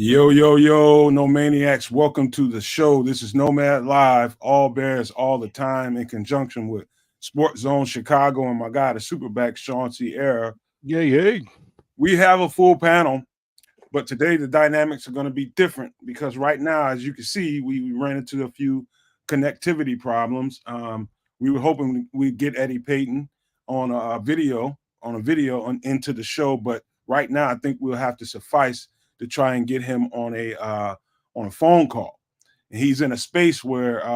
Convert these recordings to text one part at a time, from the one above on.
Yo, yo, yo, no maniacs. Welcome to the show. This is Nomad Live, all bears all the time in conjunction with Sports Zone Chicago and my guy, the superback, Sean Sierra. Yay. We have a full panel, but today the dynamics are going to be different because right now, as you can see, we ran into a few connectivity problems. We were hoping we'd get Eddie Payton on a video, into the show, but right now I think we'll have to suffice to try and get him on a phone call. And he's in a space where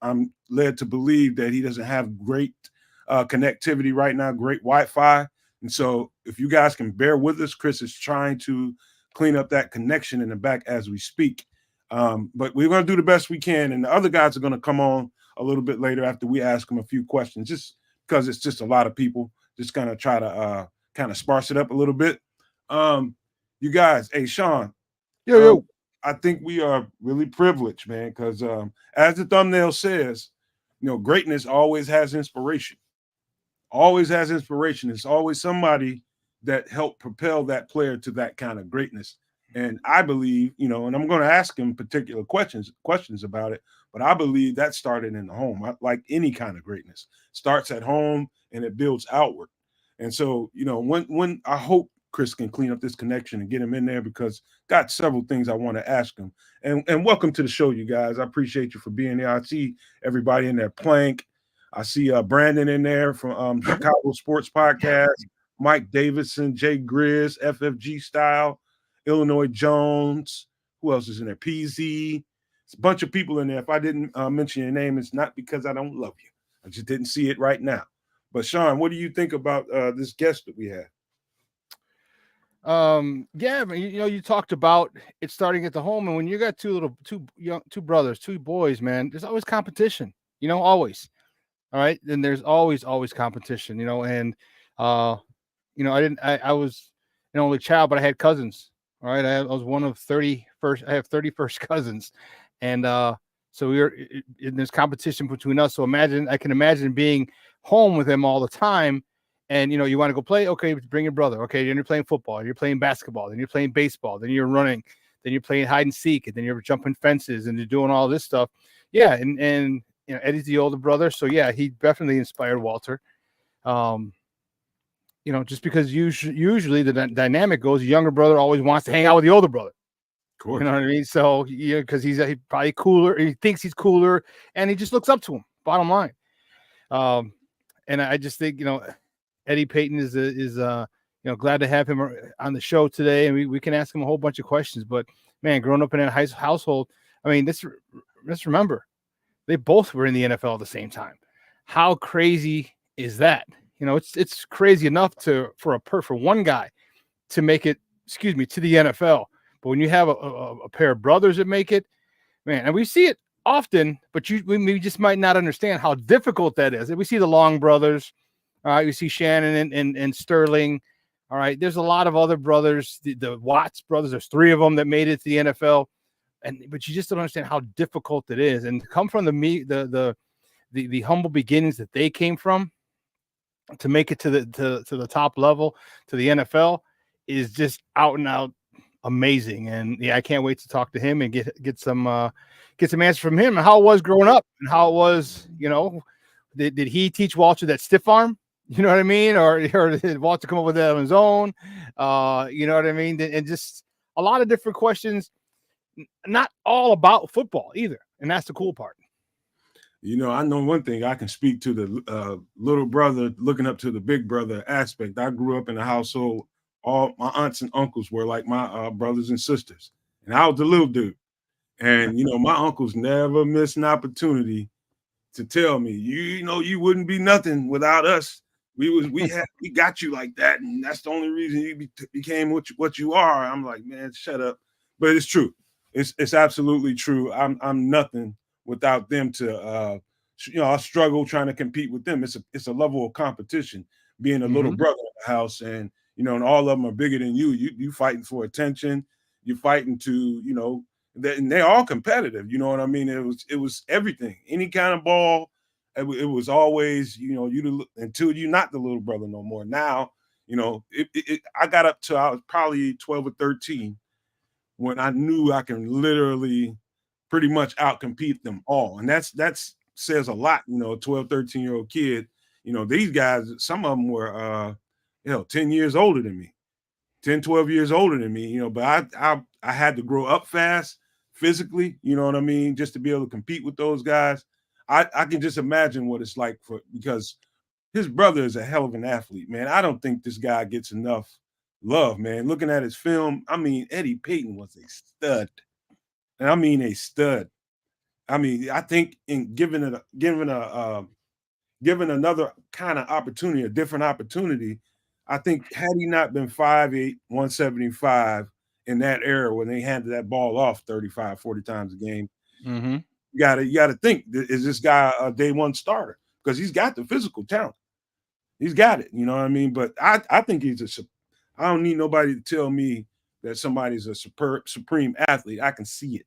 I'm led to believe that he doesn't have great connectivity right now, great Wi-Fi. And so if you guys can bear with us, Chris is trying to clean up that connection in the back as we speak. But we're going to do the best we can. And the other guys are going to come on a little bit later after we ask them a few questions, just because it's just a lot of people. Just going to try to kind of sparse it up a little bit. You guys, hey, Sean, Yo. I think we are really privileged, man, because as the thumbnail says, greatness always has inspiration. Always has inspiration. It's always somebody that helped propel that player to that kind of greatness. And I believe, and I'm going to ask him particular questions about it, but I believe that started in the home. Like any kind of greatness, starts at home and it builds outward. And so, when I hope Chris can clean up this connection and get him in there because got several things I want to ask him. And welcome to the show, you guys. I appreciate you for being there. I see everybody in there. Plank. I see Brandon in there from Chicago Sports Podcast. Mike Davidson, Jay Grizz, FFG Style, Illinois Jones. Who else is in there? PZ. It's a bunch of people in there. If I didn't mention your name, it's not because I don't love you. I just didn't see it right now. But Sean, what do you think about this guest that we have? You talked about it starting at the home, and when you got two brothers, two boys, man, there's always competition, always. All right. Then there's always competition, and I was an only child, but I had cousins. All right. I was one of 31st. I have 31st cousins. And so there's competition between us. So I can imagine being home with them all the time. And, you want to go play? Okay, bring your brother. Okay, then you're playing football. You're playing basketball. Then you're playing baseball. Then you're running. Then you're playing hide and seek. And then you're jumping fences. And you're doing all this stuff. Yeah, and Eddie's the older brother. So, yeah, he definitely inspired Walter. Just because usually the dynamic goes, the younger brother always wants to hang out with the older brother. Of course. You know what I mean? So, because he's probably cooler. He thinks he's cooler. And he just looks up to him, bottom line. And I just think, Eddie Payton is glad to have him on the show today, and we can ask him a whole bunch of questions. But man, growing up in that household, I mean, let's remember, they both were in the NFL at the same time. How crazy is that? It's crazy enough for one guy to make it, to the NFL. But when you have a pair of brothers that make it, man, and we see it often, but we just might not understand how difficult that is. And we see the Long brothers. All right, we see Shannon and Sterling. All right, there's a lot of other brothers, the Watts brothers. There's 3 of them that made it to the NFL, but you just don't understand how difficult it is. And to come from the humble beginnings that they came from, to make it to the top level, to the NFL, is just out and out amazing. And yeah, I can't wait to talk to him and get some answers from him and how it was growing up and how it was. Did he teach Walter that stiff arm? You know what I mean? Or did Walter come up with that on his own? You know what I mean? And just a lot of different questions, not all about football either. And that's the cool part. I know one thing. I can speak to the little brother looking up to the big brother aspect. I grew up in a household, all my aunts and uncles were like my brothers and sisters. And I was the little dude. And, my uncles never missed an opportunity to tell me, you wouldn't be nothing without us. We got you like that, and that's the only reason you became what you are. I'm like, man, shut up. But it's true. It's absolutely true. I'm nothing without them to I struggle trying to compete with them. It's a level of competition being a little brother in the house, and and all of them are bigger than you. You fighting for attention. You're fighting to and they're all competitive. You know what I mean? It was everything. Any kind of ball. It was always, until you're not the little brother no more. Now, I got up to I was probably 12 or 13 when I knew I can literally pretty much outcompete them all. And that's says a lot, you know, a 12, 13-year-old kid. You know, these guys, some of them were 10 years older than me, 10, 12 years older than me, you know, but I had to grow up fast physically, you know what I mean, just to be able to compete with those guys. I can just imagine what it's like because his brother is a hell of an athlete, man. I don't think this guy gets enough love, man. Looking at his film, I mean, Eddie Payton was a stud. And I mean a stud. I mean, I think in given another kind of opportunity, a different opportunity, I think had he not been 5'8", 175 in that era when they handed that ball off 35, 40 times a game, you gotta think, is this guy a day one starter? Because he's got the physical talent. He's got it, you know what I mean? But I think I don't need nobody to tell me that somebody's a supreme athlete. I can see it.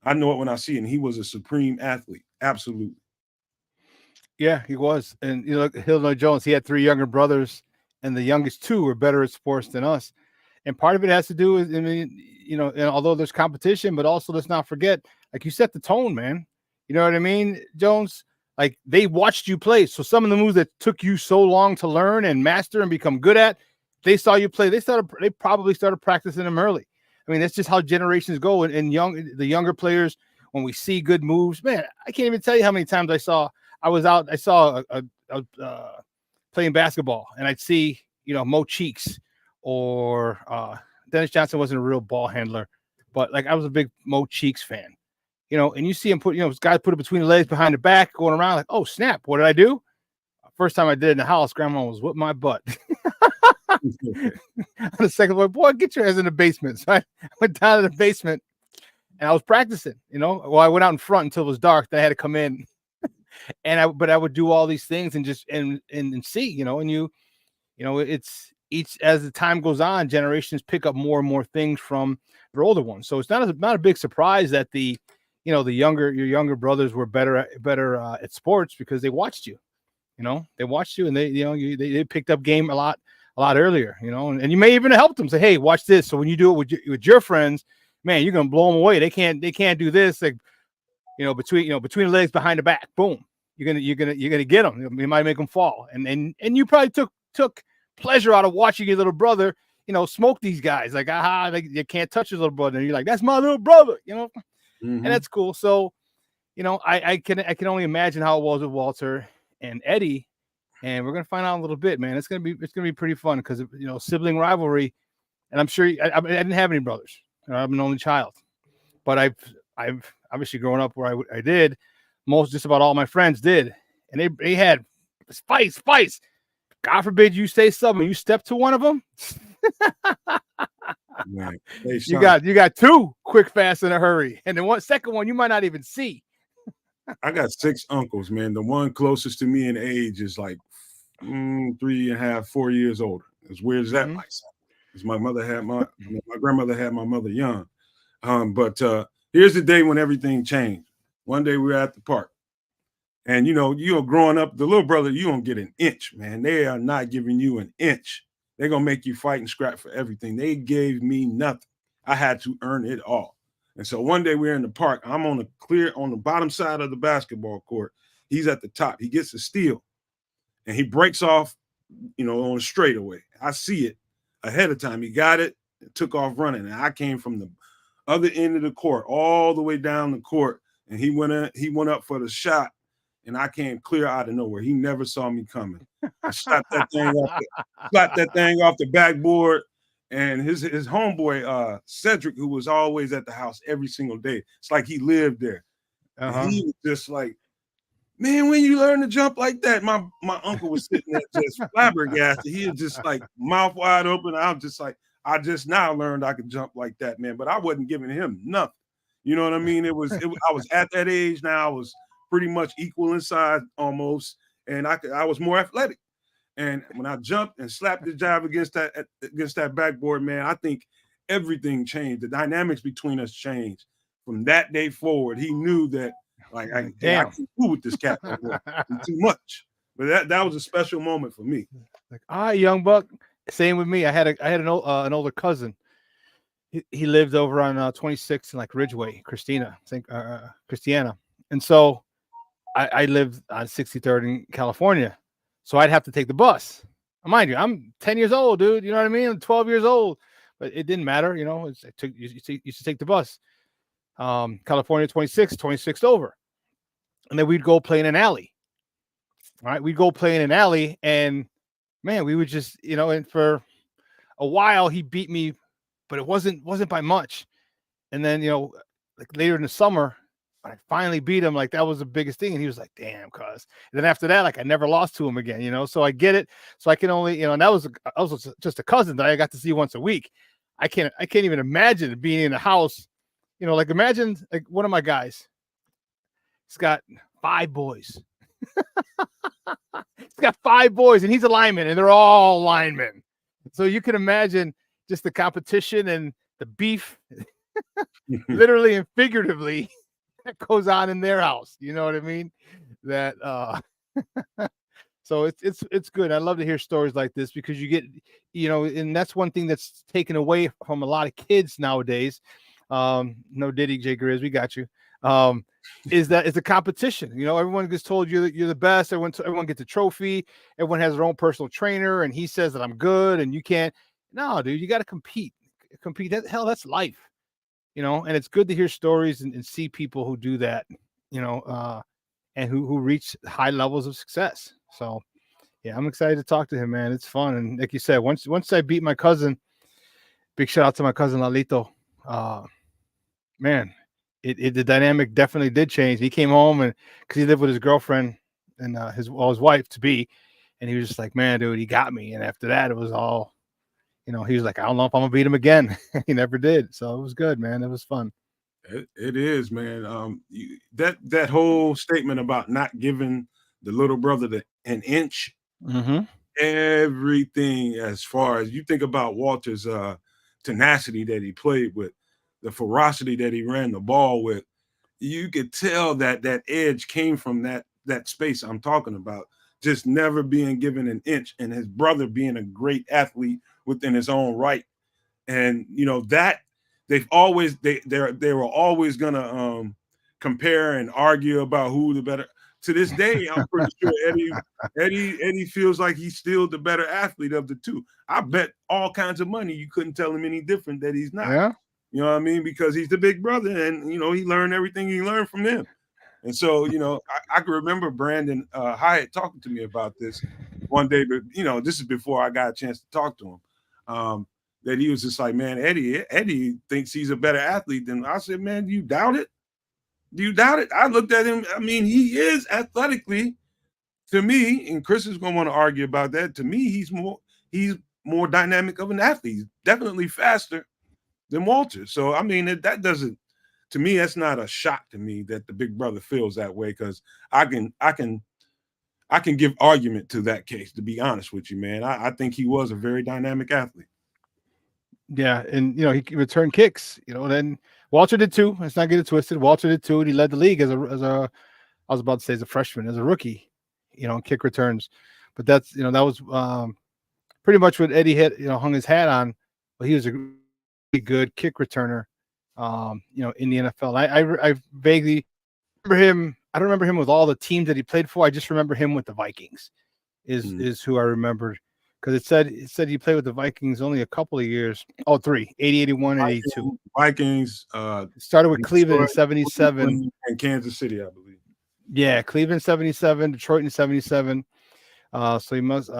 I know it when I see it. And he was a supreme athlete. Absolutely. Yeah, he was. And you know, Hildon Jones, he had 3 younger brothers, and the youngest 2 were better at sports than us. And part of it has to do with, I mean, you know, and although there's competition, but also let's not forget, like you set the tone, man. You know what I mean, Jones? Like they watched you play. So some of the moves that took you so long to learn and master and become good at, they saw you play. They probably started practicing them early. I mean, that's just how generations go. And the younger players, when we see good moves, man, I can't even tell you how many times I saw playing basketball, and I'd see, you know, Mo Cheeks or Dennis Johnson wasn't a real ball handler, but like I was a big Mo Cheeks fan, you know, and you see him put, you know, this guy put it between the legs behind the back going around like, oh, snap. What did I do? First time I did it in the house, grandma was whipping my butt. The second one, boy, get your ass in the basement. So I went down to the basement and I was practicing, you know. Well, I went out in front until it was dark. Then I had to come in. But I would do all these things and just and see, you know, and you know, it's each as the time goes on, generations pick up more and more things from their older ones. So it's not a big surprise that your younger brothers were better at sports because they watched you. You know, they watched you and they picked up game a lot earlier, you know, and you may even help them say, hey, watch this. So when you do it with your friends, man, you're going to blow them away. They can't do this. Like, you know, between the legs behind the back, boom, you're going to get them. You might make them fall. And you probably took pleasure out of watching your little brother, you know, smoke these guys like, like you can't touch your little brother. And you're like, that's my little brother, you know, and that's cool. So, you know, I can only imagine how it was with Walter and Eddie, and we're gonna find out a little bit, man. It's gonna be pretty fun because, you know, sibling rivalry, and I'm sure I didn't have any brothers. I'm an only child, but I've obviously grown up where I did. Just about all my friends did, and they had fights. God forbid you say something, you step to one of them. Right. Hey, you got 2 quick, fast, in a hurry, and then second one you might not even see. I got 6 uncles, man. The one closest to me in age is like 3.5, 4 years older. As weird as that might sound. Because my grandmother had my mother young. But here's the day when everything changed. One day we were at the park. And, you know, growing up, the little brother, you don't get an inch, man. They are not giving you an inch. They're going to make you fight and scrap for everything. They gave me nothing. I had to earn it all. And so one day we're in the park. I'm on the bottom side of the basketball court. He's at the top. He gets a steal, and he breaks off, you know, on a straightaway. I see it ahead of time. He got it and took off running. And I came from the other end of the court all the way down the court, and he went up for the shot, and I came clear out of nowhere. He never saw me coming. I slapped that thing off the backboard. And his homeboy, Cedric, who was always at the house every single day, it's like he lived there. He was just like, man, when you learn to jump like that? My uncle was sitting there just flabbergasted. He was just like mouth wide open. I was just like, I just now learned I could jump like that, man. But I wasn't giving him nothing. You know what I mean? I was at that age now. I was pretty much equal in size almost, and I was more athletic. And when I jumped and slapped the jab against that backboard, man, I think everything changed. The dynamics between us changed. From that day forward, he knew that like I can't fool with this cat no more. Too much. But that was a special moment for me. Like, all right, young buck. Same with me. I had an older cousin. he lived over on 26th and like Ridgeway, Christiana, and so I lived on 63rd in California, so I'd have to take the bus. Mind you, I'm 10 years old, dude. You know what I mean? I'm 12 years old, but it didn't matter. You know, you used to take the bus. California 26th over, and then we'd go play in an alley. All right, we'd go play in an alley, and man, we would just, you know, and for a while he beat me, but it wasn't by much. And then, you know, like later in the summer, when I finally beat him, like that was the biggest thing. And he was like, damn, cuz. And then after that, like I never lost to him again, you know. So I get it. So I can only, you know, and that was also just a cousin that I got to see once a week. I can't even imagine being in a house, you know, like imagine like one of my guys. He's got 5 boys. He's got 5 boys, and he's a lineman, and they're all linemen. So you can imagine just the competition and the beef, literally and figuratively, that goes on in their house. You know what I mean? That so it's good. I love to hear stories like this because you get, you know, and that's one thing that's taken away from a lot of kids nowadays. No Diddy J Grizz, we got you. Is that it's a competition. You know, everyone gets told you're the best. Everyone gets a trophy. Everyone has their own personal trainer, and he says that I'm good, and you can't. No, dude, you got to compete. That's life. You know, and it's good to hear stories and see people who do that. You know, and who reach high levels of success. So, yeah, I'm excited to talk to him, man. It's fun, and like you said, once I beat my cousin, big shout out to my cousin Lalito. Man. The dynamic definitely did change. He came home and because he lived with his girlfriend and his wife to be, and he was just like, man, dude, he got me. And after that, it was all, you know, he was like, I don't know if I'm gonna beat him again. He never did. So it was good, man. It was fun. It is, man. That whole statement about not giving the little brother an inch, everything as far as you think about Walter's tenacity that he played with, the ferocity that he ran the ball with, you could tell that edge came from that space I'm talking about, just never being given an inch, and his brother being a great athlete within his own right. And you know that they were always gonna compare and argue about who the better. To this day, I'm pretty sure Eddie feels like he's still the better athlete of the two. I bet all kinds of money you couldn't tell him any different that he's not. Yeah. You know what I mean? Because he's the big brother, and you know he learned everything he learned from him. And so, you know, I can remember Brandon Hyatt talking to me about this one day, but you know, this is before I got a chance to talk to him. That he was just like, man, Eddie thinks he's a better athlete than I said, man, do you doubt it? Do you doubt it? I looked at him. I mean, he is athletically, to me, and Chris is gonna want to argue about that. To me, he's more dynamic of an athlete. He's definitely faster than Walter. So I mean, that doesn't, to me, that's not a shock to me that the big brother feels that way, because I can give argument to that case, to be honest with you, man. I think he was a very dynamic athlete. Yeah, and you know, he returned kicks, you know, then Walter did too. Let's not get it twisted. Walter did too, and he led the league as a I was about to say as a freshman, as a rookie, you know, kick returns. But that's, you know, that was pretty much what Eddie had, you know, hung his hat on. But he was a really good kick returner, you know, in the NFL. I vaguely remember him. I don't remember him with all the teams that he played for. I just remember him with the Vikings. Is who I remembered, because it said he played with the Vikings only a couple of years. Oh, 3, 80, 81, and 82. Vikings. Started with Cleveland in 77. And Kansas City, I believe. Yeah, Cleveland 77, Detroit in 77. So he must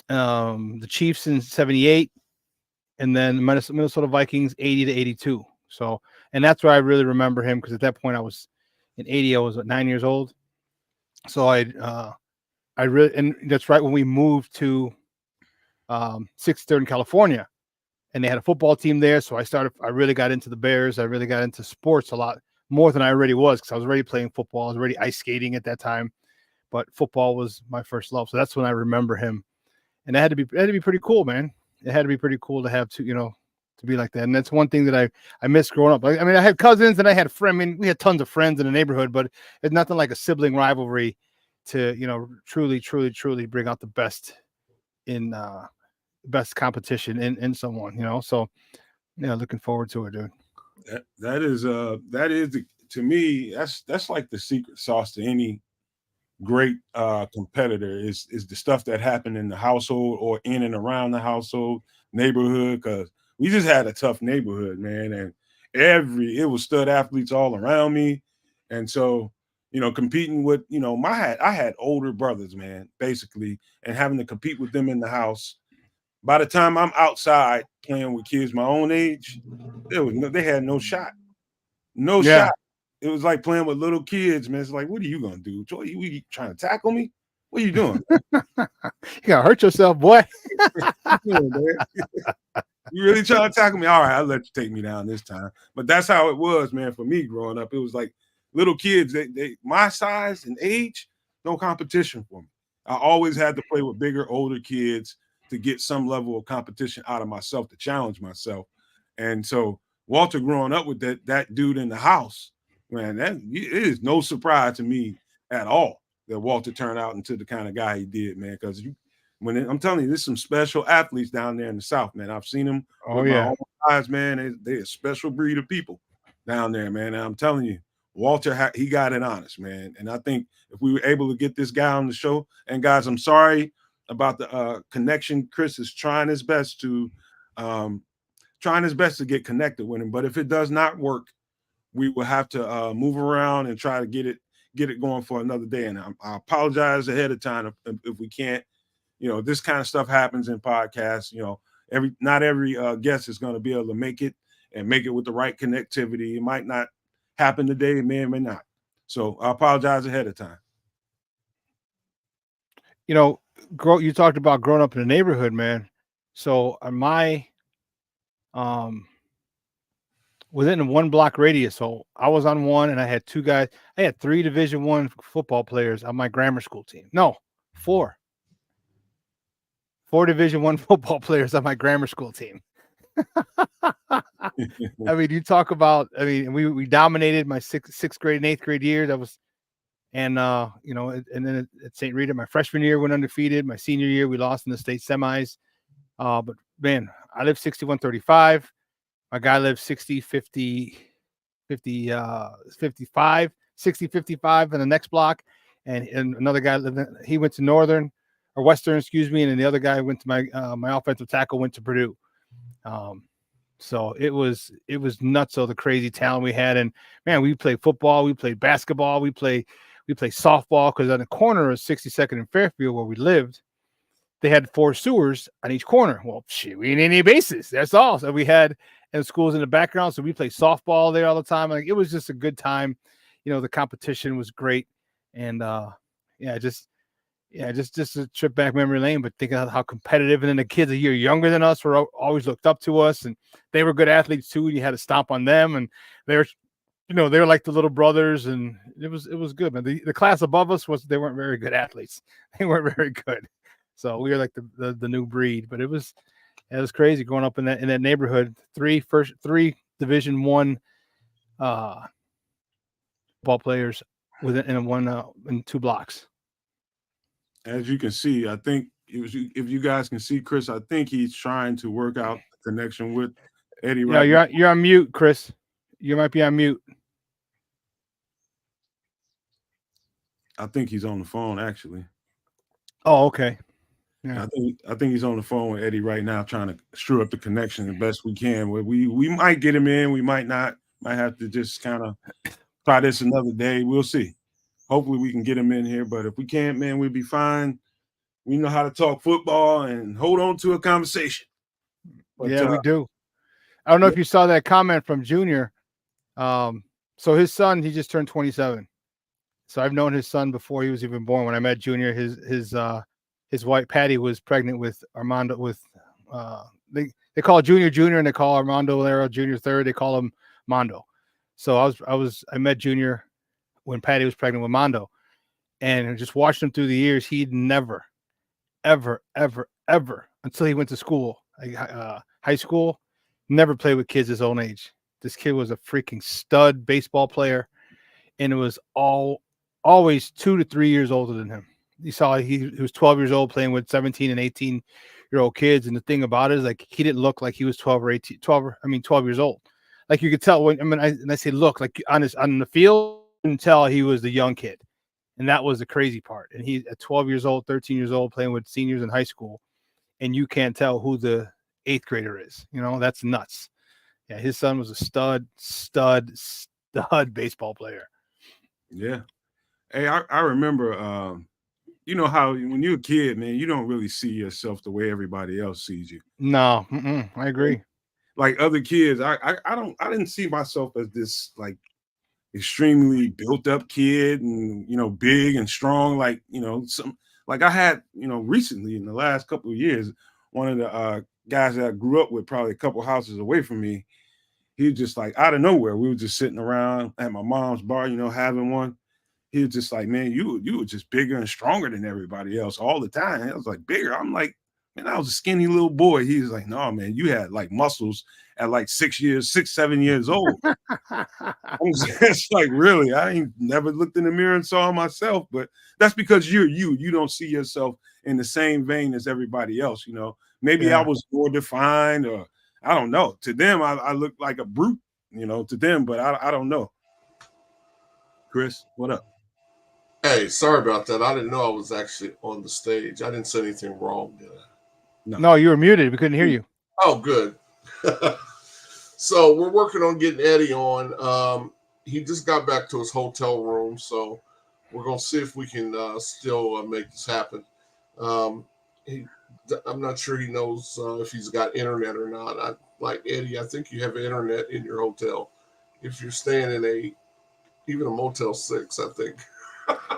the Chiefs in 78, and then Minnesota Vikings 80 to 82. So, and that's where I really remember him, because at that point I was in 80, I was 9 years old. So I really, and that's right when we moved to 63rd in California, and they had a football team there. So I really got into the Bears. I really got into sports a lot more than I already was, because I was already playing football. I was already ice skating at that time, but football was my first love. So that's when I remember him, and it had to be pretty cool, man. It had to be pretty cool to have to, you know, to be like that. And that's one thing that I missed growing up. I mean, I had cousins and I had friends. I mean, we had tons of friends in the neighborhood, but it's nothing like a sibling rivalry to, you know, truly bring out the best in best competition in someone, you know. So Yeah, looking forward to it, dude. That is to me, that's like the secret sauce to any great competitor is the stuff that happened in the household or in and around the household neighborhood, because we just had a tough neighborhood, man, and it was stud athletes all around me. And so, competing with, I had older brothers, man, basically, and having to compete with them in the house. By the time I'm outside playing with kids my own age, they had no shot. No Yeah. shot. It was like playing with little kids, man. It's like, what are you gonna do? Joy, you trying to tackle me? What are you doing? You gotta hurt yourself, boy. You really trying to tackle me? All right, I'll let you take me down this time. But that's how it was, man, for me growing up. It was like little kids, they my size and age, no competition for me. I always had to play with bigger, older kids to get some level of competition out of myself, to challenge myself. And so Walter growing up with that dude in the house, man, it is no surprise to me at all that Walter turned out into the kind of guy he did, man. Because I'm telling you, there's some special athletes down there in the South, man. I've seen them with my own eyes, man. They're a special breed of people down there, man. And I'm telling you, Walter, he got it honest, man. And I think if we were able to get this guy on the show, and guys, I'm sorry about the connection. Chris is trying his best to get connected with him. But if it does not work, we will have to move around and try to get it going for another day. And I apologize ahead of time if we can't. This kind of stuff happens in podcasts. Not every guest is going to be able to make it with the right connectivity. It might not happen today. It may or may not. So I apologize ahead of time. You talked about growing up in the neighborhood, man. So my within a 1 block radius. So I was on one, and I had 2 guys. I had 3 Division I football players on my grammar school team. No, 4. 4 Division I football players on my grammar school team. I mean, you talk about. I mean, we dominated my sixth grade and 8th grade year. That was, and and then at St. Rita, my freshman year went undefeated. My senior year, we lost in the state semis. But man, I lived 61-35. My guy lived 60-55, 60-55 in the next block, and another guy he went to Northern or Western, excuse me, and then the other guy went to my offensive tackle went to Purdue. So it was nuts. So the crazy talent we had, and man, we played football, we played basketball, we played softball, because on the corner of 62nd and Fairfield where we lived, they had 4 sewers on each corner. Well, shit, we didn't need any bases. That's all. So we had schools in the background, so we played softball there all the time. Like, it was just a good time. The competition was great, and just a trip back memory lane. But thinking of how competitive, and then the kids a year younger than us were always looked up to us, and they were good athletes too. You had to stomp on them, and they were like the little brothers, and it was good, man. The class above us they weren't very good athletes. They weren't very good. So we were like the new breed, but it was crazy growing up in that neighborhood. 3 Division I ball players in 2 blocks. As you can see, I think if you guys can see Chris, I think he's trying to work out the connection with Eddie. No, you're on mute, Chris. You might be on mute. I think he's on the phone, actually. Oh, okay. Yeah. I think he's on the phone with Eddie right now, trying to screw up the connection the best we can. We might get him in, we might not. Might have to just kind of try this another day. We'll see. Hopefully we can get him in here, but if we can't, man, we'll be fine. We know how to talk football and hold on to a conversation. But, we do. I don't know if you saw that comment from Junior. So his son, he just turned 27. So I've known his son before he was even born. When I met Junior, his wife Patty was pregnant with Armando. They call Junior, and they call Armando Lero Junior third. They call him Mondo. So I met Junior when Patty was pregnant with Mondo, and just watched him through the years. He'd never, ever, ever, ever, until he went to school, high school, never played with kids his own age. This kid was a freaking stud baseball player, and it was always 2 to 3 years older than him. You saw he was 12 years old playing with 17 and 18 12-year-old kids. And the thing about it is, like, he didn't look like he was 12 years old. Like, you could tell when I say look, like, on the field, you can tell he was the young kid. And that was the crazy part. And he's at 12 years old, 13 years old, playing with seniors in high school. And you can't tell who the 8th grader is. You know, that's nuts. Yeah, his son was a stud baseball player. Yeah. Hey, I remember, you know how when you're a kid, man, you don't really see yourself the way everybody else sees you. No, I agree. Like other kids, I didn't see myself as this like extremely built up kid and, you know, big and strong. Like, you know, like I had, you know, recently in the last couple of years, one of the guys that I grew up with, probably a couple houses away from me, he was just like out of nowhere. We were just sitting around at my mom's bar, you know, having one. He was just like, man, you were just bigger and stronger than everybody else all the time. I was like, bigger. I'm like, man, I was a skinny little boy. He was like, no, man, you had like muscles at like 7 years old. I'm just like, really? I ain't never looked in the mirror and saw myself, but that's because you don't see yourself in the same vein as everybody else. You know, maybe I was more defined, or I don't know. To them, I look like a brute, you know, to them, but I don't know. Chris, what up? Hey, sorry about that. I didn't know I was actually on the stage. I didn't say anything wrong, did I? No, you were muted. We couldn't hear you. Oh, good. So we're working on getting Eddie on. He just got back to his hotel room, so we're going to see if we can still make this happen. I'm not sure he knows if he's got internet or not. Like Eddie, I think you have internet in your hotel. If you're staying in even a Motel 6, I think.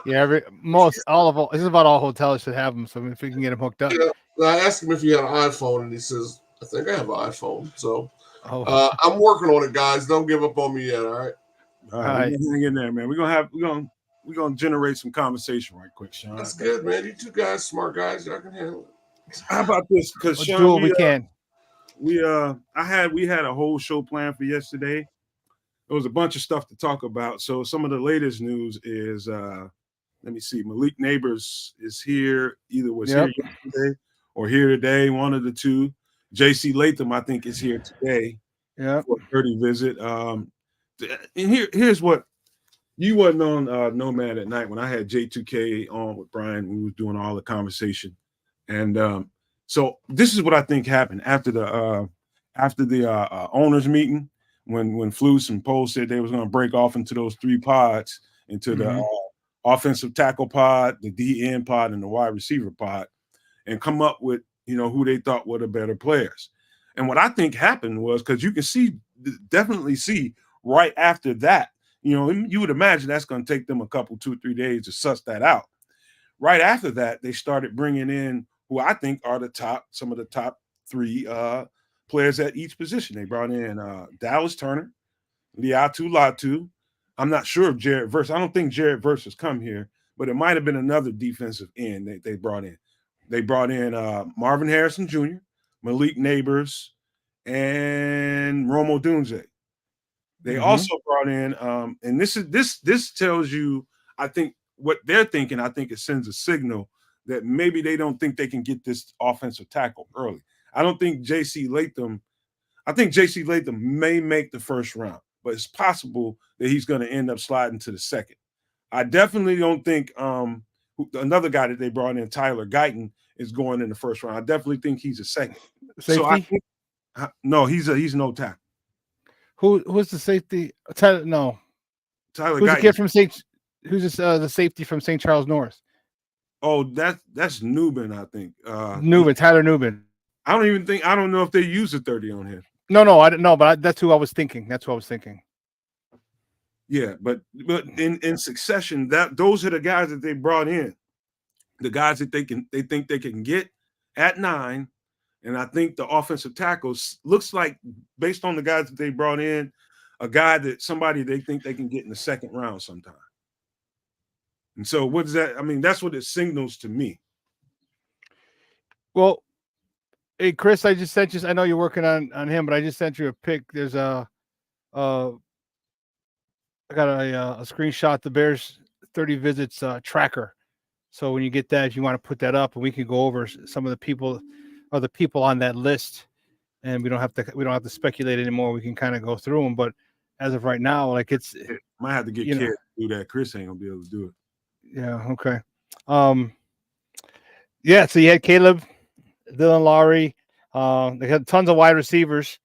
Yeah, this is about all hotels should have them. So if we can get them hooked up. Yeah, I asked him if he had an iPhone, and he says, "I think I have an iPhone." So I'm working on it, guys. Don't give up on me yet. All right. All right. Hang in there, man. We're gonna generate some conversation right quick, Sean. That's good, man. You two guys, smart guys, y'all can handle it. How about this? Because Sean, do what we can. We had a whole show planned for yesterday. There was a bunch of stuff to talk about. So some of the latest news is let me see. Maliknabors is here. Either was here yesterday or here today. One of the two. JC Latham, I think, is here today. Yeah. For a 30 visit. And here's what you wasn't on Nomad at Night when I had J2K on with Brian. We was doing all the conversation, and so this is what I think happened after the owners meeting when Flus and Poles said they was going to break off into those 3 pods, into the offensive tackle pod, the DN pod, and the wide receiver pod, and come up with, you know, who they thought were the better players. And what I think happened was, because you can definitely see right after that, you know, you would imagine that's going to take them a couple, 2-3 days to suss that out. Right after that, they started bringing in who I think are some of the top 3 players at each position. They brought in Dallas Turner, Liatu Latu. I'm not sure if Jared Verse. I don't think Jared Verse has come here, but it might have been another defensive end they brought in. They brought in Marvin Harrison Jr., Maliknabors, and Romo Dunze. They also brought in, and this tells you, I think, what they're thinking. I think it sends a signal that maybe they don't think they can get this offensive tackle early. I think JC Latham may make the first round, but it's possible that he's going to end up sliding to the second. I definitely don't think another guy that they brought in, Tyler Guyton, is going in the first round. I definitely think he's a second. Safety? So I think, no, he's no tackle. Who's the safety? Tyler Guyton. Who's the kid from Who's the safety from St. Charles North? Oh, that's Nubin, I think. Tyler Nubin. I don't know if they use a 30 on him. No, I don't know, but that's who I was thinking. Yeah, but in succession, those are the guys that they brought in, the guys that they think they can get at 9, and I think the offensive tackles looks like, based on the guys that they brought in, somebody they think they can get in the second round sometime. And so, what does that? I mean, that's what it signals to me. Well, hey Chris, I just sent you. I know you're working on him, but I just sent you a pic. There's I got a screenshot, the Bears 30 visits tracker. So when you get that, if you want to put that up, and we can go over some of the people are the people on that list, and we don't have to speculate anymore. We can kind of go through them, but as of right now, like it's might have to get Kid to do that. Chris ain't gonna be able to do it. Yeah. Okay. Yeah. So you had Caleb, Dylan Lowry. They had tons of wide receivers.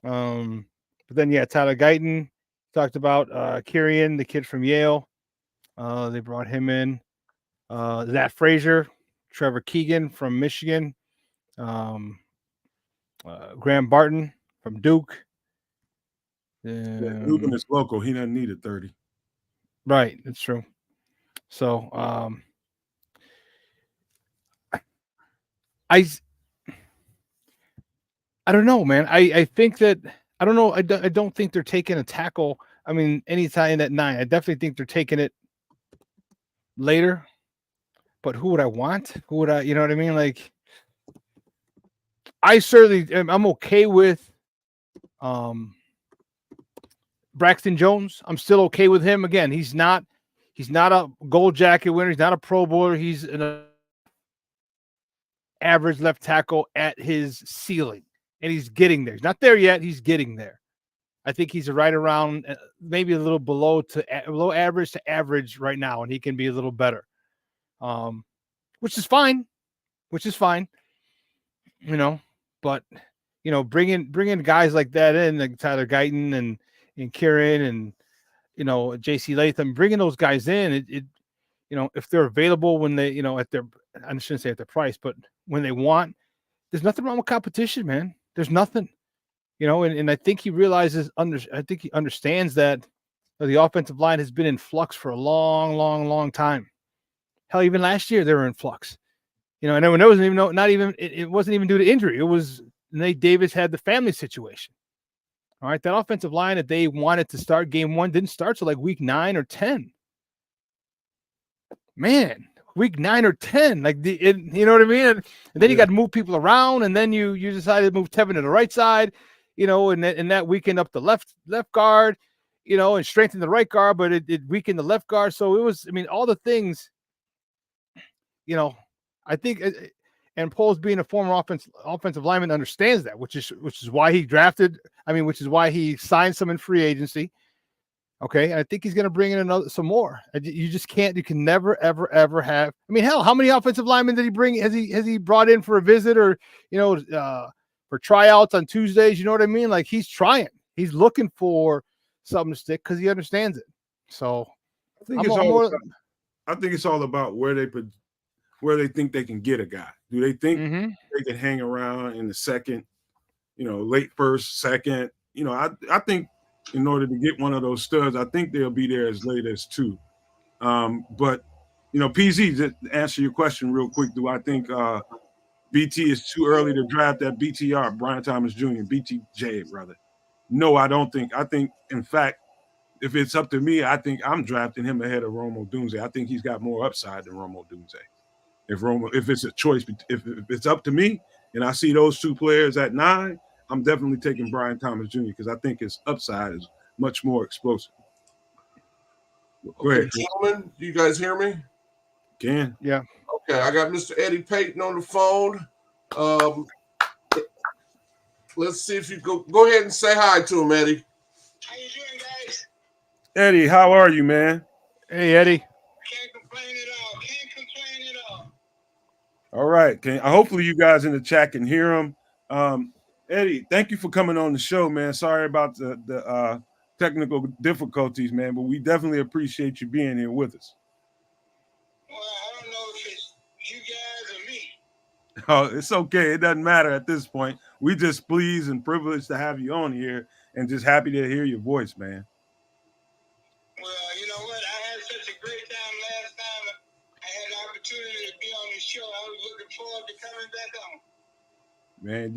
But then Tyler Guyton. Talked about Kyrian, the kid from Yale. They brought him in. Zach Frazier, Trevor Keegan from Michigan. Graham Barton from Duke. Newton is local. He doesn't need a 30. Right. That's true. So I don't know, man. I think that I don't know. I don't think they're taking a tackle. I mean, anytime at 9, I definitely think they're taking it later. But who would I want? Who would I? You know what I mean? Like, I certainly I'm okay with Braxton Jones. I'm still okay with him. Again, he's not a gold jacket winner. He's not a Pro Bowler. He's an average left tackle at his ceiling, and he's getting there. He's not there yet. He's getting there. I think he's right around, maybe a little below average to average right now, and he can be a little better, which is fine. But bringing guys like that in, like Tyler Guyton and Kieran and JC Latham, bringing those guys in, if they're available when they, at their, I shouldn't say at their price, but when they want, there's nothing wrong with competition, man. There's nothing, and I think he realizes, I think he understands that the offensive line has been in flux for a long, long, long time. Hell, even last year they were in flux, and then when it wasn't even, it wasn't even due to injury. It was Nate Davis had the family situation. All right. That offensive line that they wanted to start game 1 didn't start till like week 9 or 10. Man, week 9 or 10, you know what I mean? And then you got to move people around, and then you decided to move Tevin to the right side, and that weakened up the left guard, and strengthened the right guard, but it weakened the left guard. So it was, all the things, I think, and Poles being a former offensive lineman understands that, which is why he which is why he signed some in free agency. Okay. And I think he's going to bring in some more. You just can't, you can never, ever, ever have. Hell, how many offensive linemen did he bring? Has he brought in for a visit or, for tryouts on Tuesdays? You know what I mean? Like, he's trying, he's looking for something to stick because he understands it. So I think it's all about where they think they can get a guy. Do they think they can hang around in the second, late first, second? I think in order to get one of those studs, I think they'll be there as late as 2. But PZ, to answer your question real quick, do I think BT is too early to draft that BTR, Brian Thomas Jr., BTJ, brother? No, I don't think. I think, in fact, if it's up to me, I think I'm drafting him ahead of Rome Odunze. I think he's got more upside than Rome Odunze. If it's a choice, if it's up to me and I see those 2 players at 9, I'm definitely taking Brian Thomas Jr. because I think his upside is much more explosive. Go ahead, gentlemen. Do you guys hear me? Can. Yeah. Okay, I got Mr. Eddie Payton on the phone. Let's see if you go ahead and say hi to him, Eddie. How you doing, guys? Eddie, how are you, man? Hey, Eddie. Can't complain at all. All right. Hopefully you guys in the chat can hear him. Eddie, thank you for coming on the show, man. Sorry about the technical difficulties, man, but we definitely appreciate you being here with us. Well, I don't know if it's you guys or me. Oh, it's okay. It doesn't matter at this point. We just pleased and privileged to have you on here and just happy to hear your voice, man. Well, you know what? I had such a great time last time. I had the opportunity to be on the show. I was looking forward to coming back on. Man,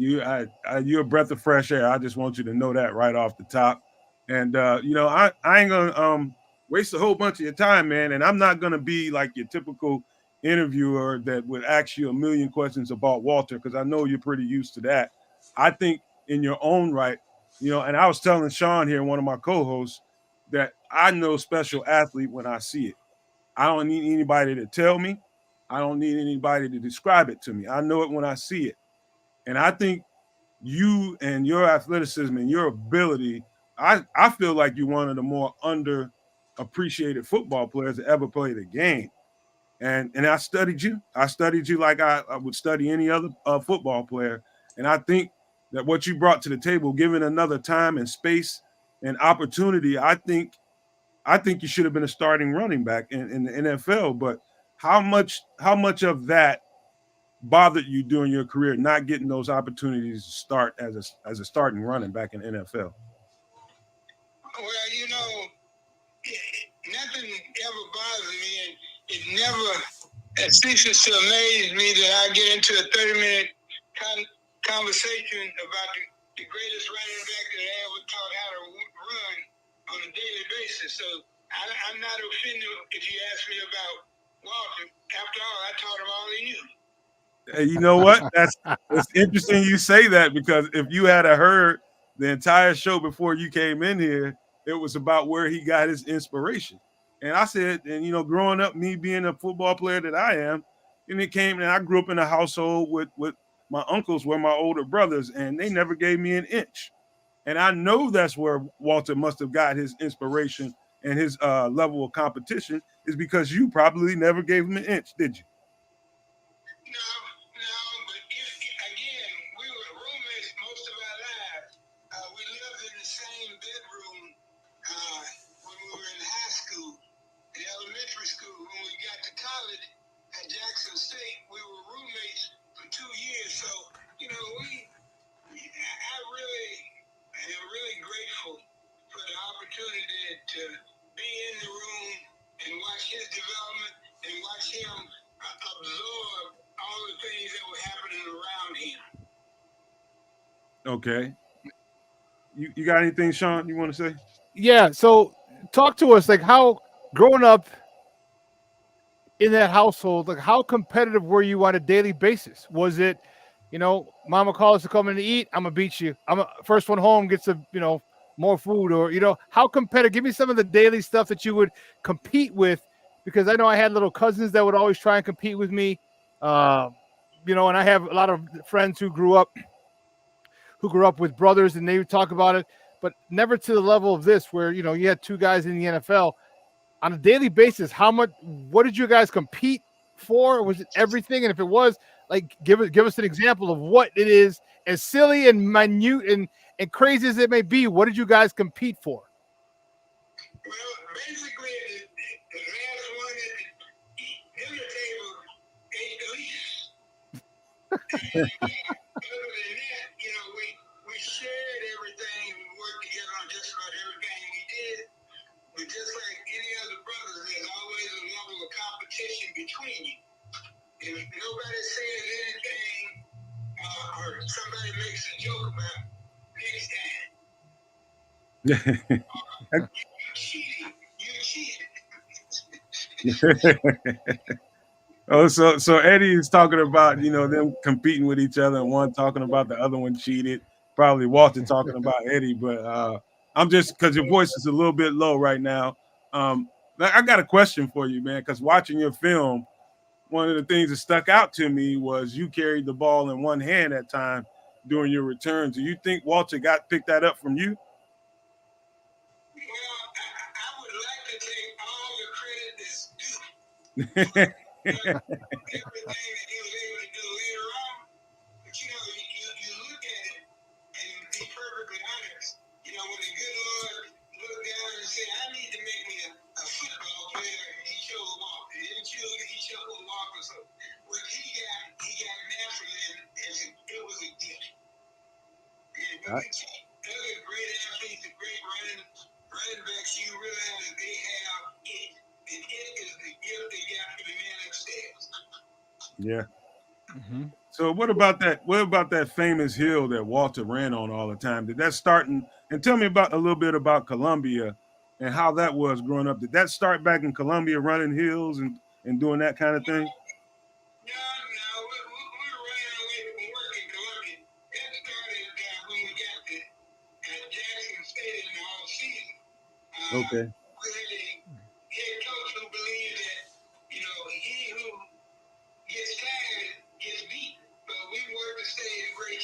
you're a breath of fresh air. I just want you to know that right off the top. And I ain't gonna waste a whole bunch of your time, man. And I'm not gonna be like your typical interviewer that would ask you a million questions about Walter, because I know you're pretty used to that. I think in your own right, and I was telling Sean here, one of my co-hosts, that I know special athlete when I see it. I don't need anybody to tell me. I don't need anybody to describe it to me. I know it when I see it. And I think you and your athleticism and your ability, I feel like you're one of the more underappreciated football players that ever played a game. And I studied you. I studied you like I would study any other football player. And I think that what you brought to the table, given another time and space and opportunity, I think you should have been a starting running back in the NFL. But how much of that bothered you during your career, not getting those opportunities to start as a starting running back in the NFL? Well, nothing ever bothers me, and it never ceases to amaze me that I get into a 30-minute conversation about the greatest running back that I ever taught how to run on a daily basis. So I'm not offended if you ask me about Walter. After all, I taught him all he knew. Hey, you know what? It's interesting you say that, because if you had heard the entire show before you came in here, it was about where he got his inspiration. And I said, and growing up, me being a football player that I am, and I grew up in a household with my uncles were my older brothers, and they never gave me an inch. And I know that's where Walter must have got his inspiration and his level of competition, is because you probably never gave him an inch, did you? No, but again, we were roommates most of our lives. We lived in the same bedroom when we were in high school, in elementary school. When we got to college at Jackson State, we were roommates for 2 years. So, I really am really grateful for the opportunity to be in the room and watch his development and watch him absorb all the things that were happening around him. Okay. You got anything, Sean, you want to say? Yeah. So talk to us, like, how growing up in that household, like, how competitive were you on a daily basis? Was it, mama calls to come in to eat, I'm gonna beat you. First one home gets more food, or how competitive? Give me some of the daily stuff that you would compete with, because I know I had little cousins that would always try and compete with me. And I have a lot of friends who grew up with brothers, and they would talk about it, but never to the level of this, where you had two guys in the NFL on a daily basis. What did you guys compete for? Was it everything? And if it was, like, give us an example of what it is, as silly and minute and crazy as it may be. What did you guys compete for? Well, basically, the last one at the dinner table ate the least. Other than that, we shared everything. We worked together on just about everything we did. But just like any other brothers, there's always a level of competition between you. If nobody says anything, or somebody makes a joke about next time, you cheated. Oh, so Eddie is talking about them competing with each other, and one talking about the other one cheated. Probably Walter talking about Eddie, but I'm just, because your voice is a little bit low right now. I got a question for you, man, because watching your film, one of the things that stuck out to me was you carried the ball in one hand at time during your returns. Do you think Walter picked that up from you? Well, I would like to take all the credit that's due. Everything that he was able to do later on. But you look at it and be perfectly honest. When the good Lord looked down and said, I need to make me a football player, he chose Walker. He didn't choose me, he chose Walker. So what he got naturally, and it was a gift. And when you take other great athletes and great running backs, you realize that they have it. And it is the gift they got from the man upstairs. Yeah. Mm-hmm. So what about that? What about that famous hill that Walter ran on all the time? Did that start and tell me about a little bit about Columbia and how that was growing up? Did that start back in Columbia, running hills and doing that kind of thing? No, we were running away from work in Columbia. That started when we got to Jackson State in the off season. Okay. We had a head coach who believed that, he who gets tired gets beat. But we worked to stay in great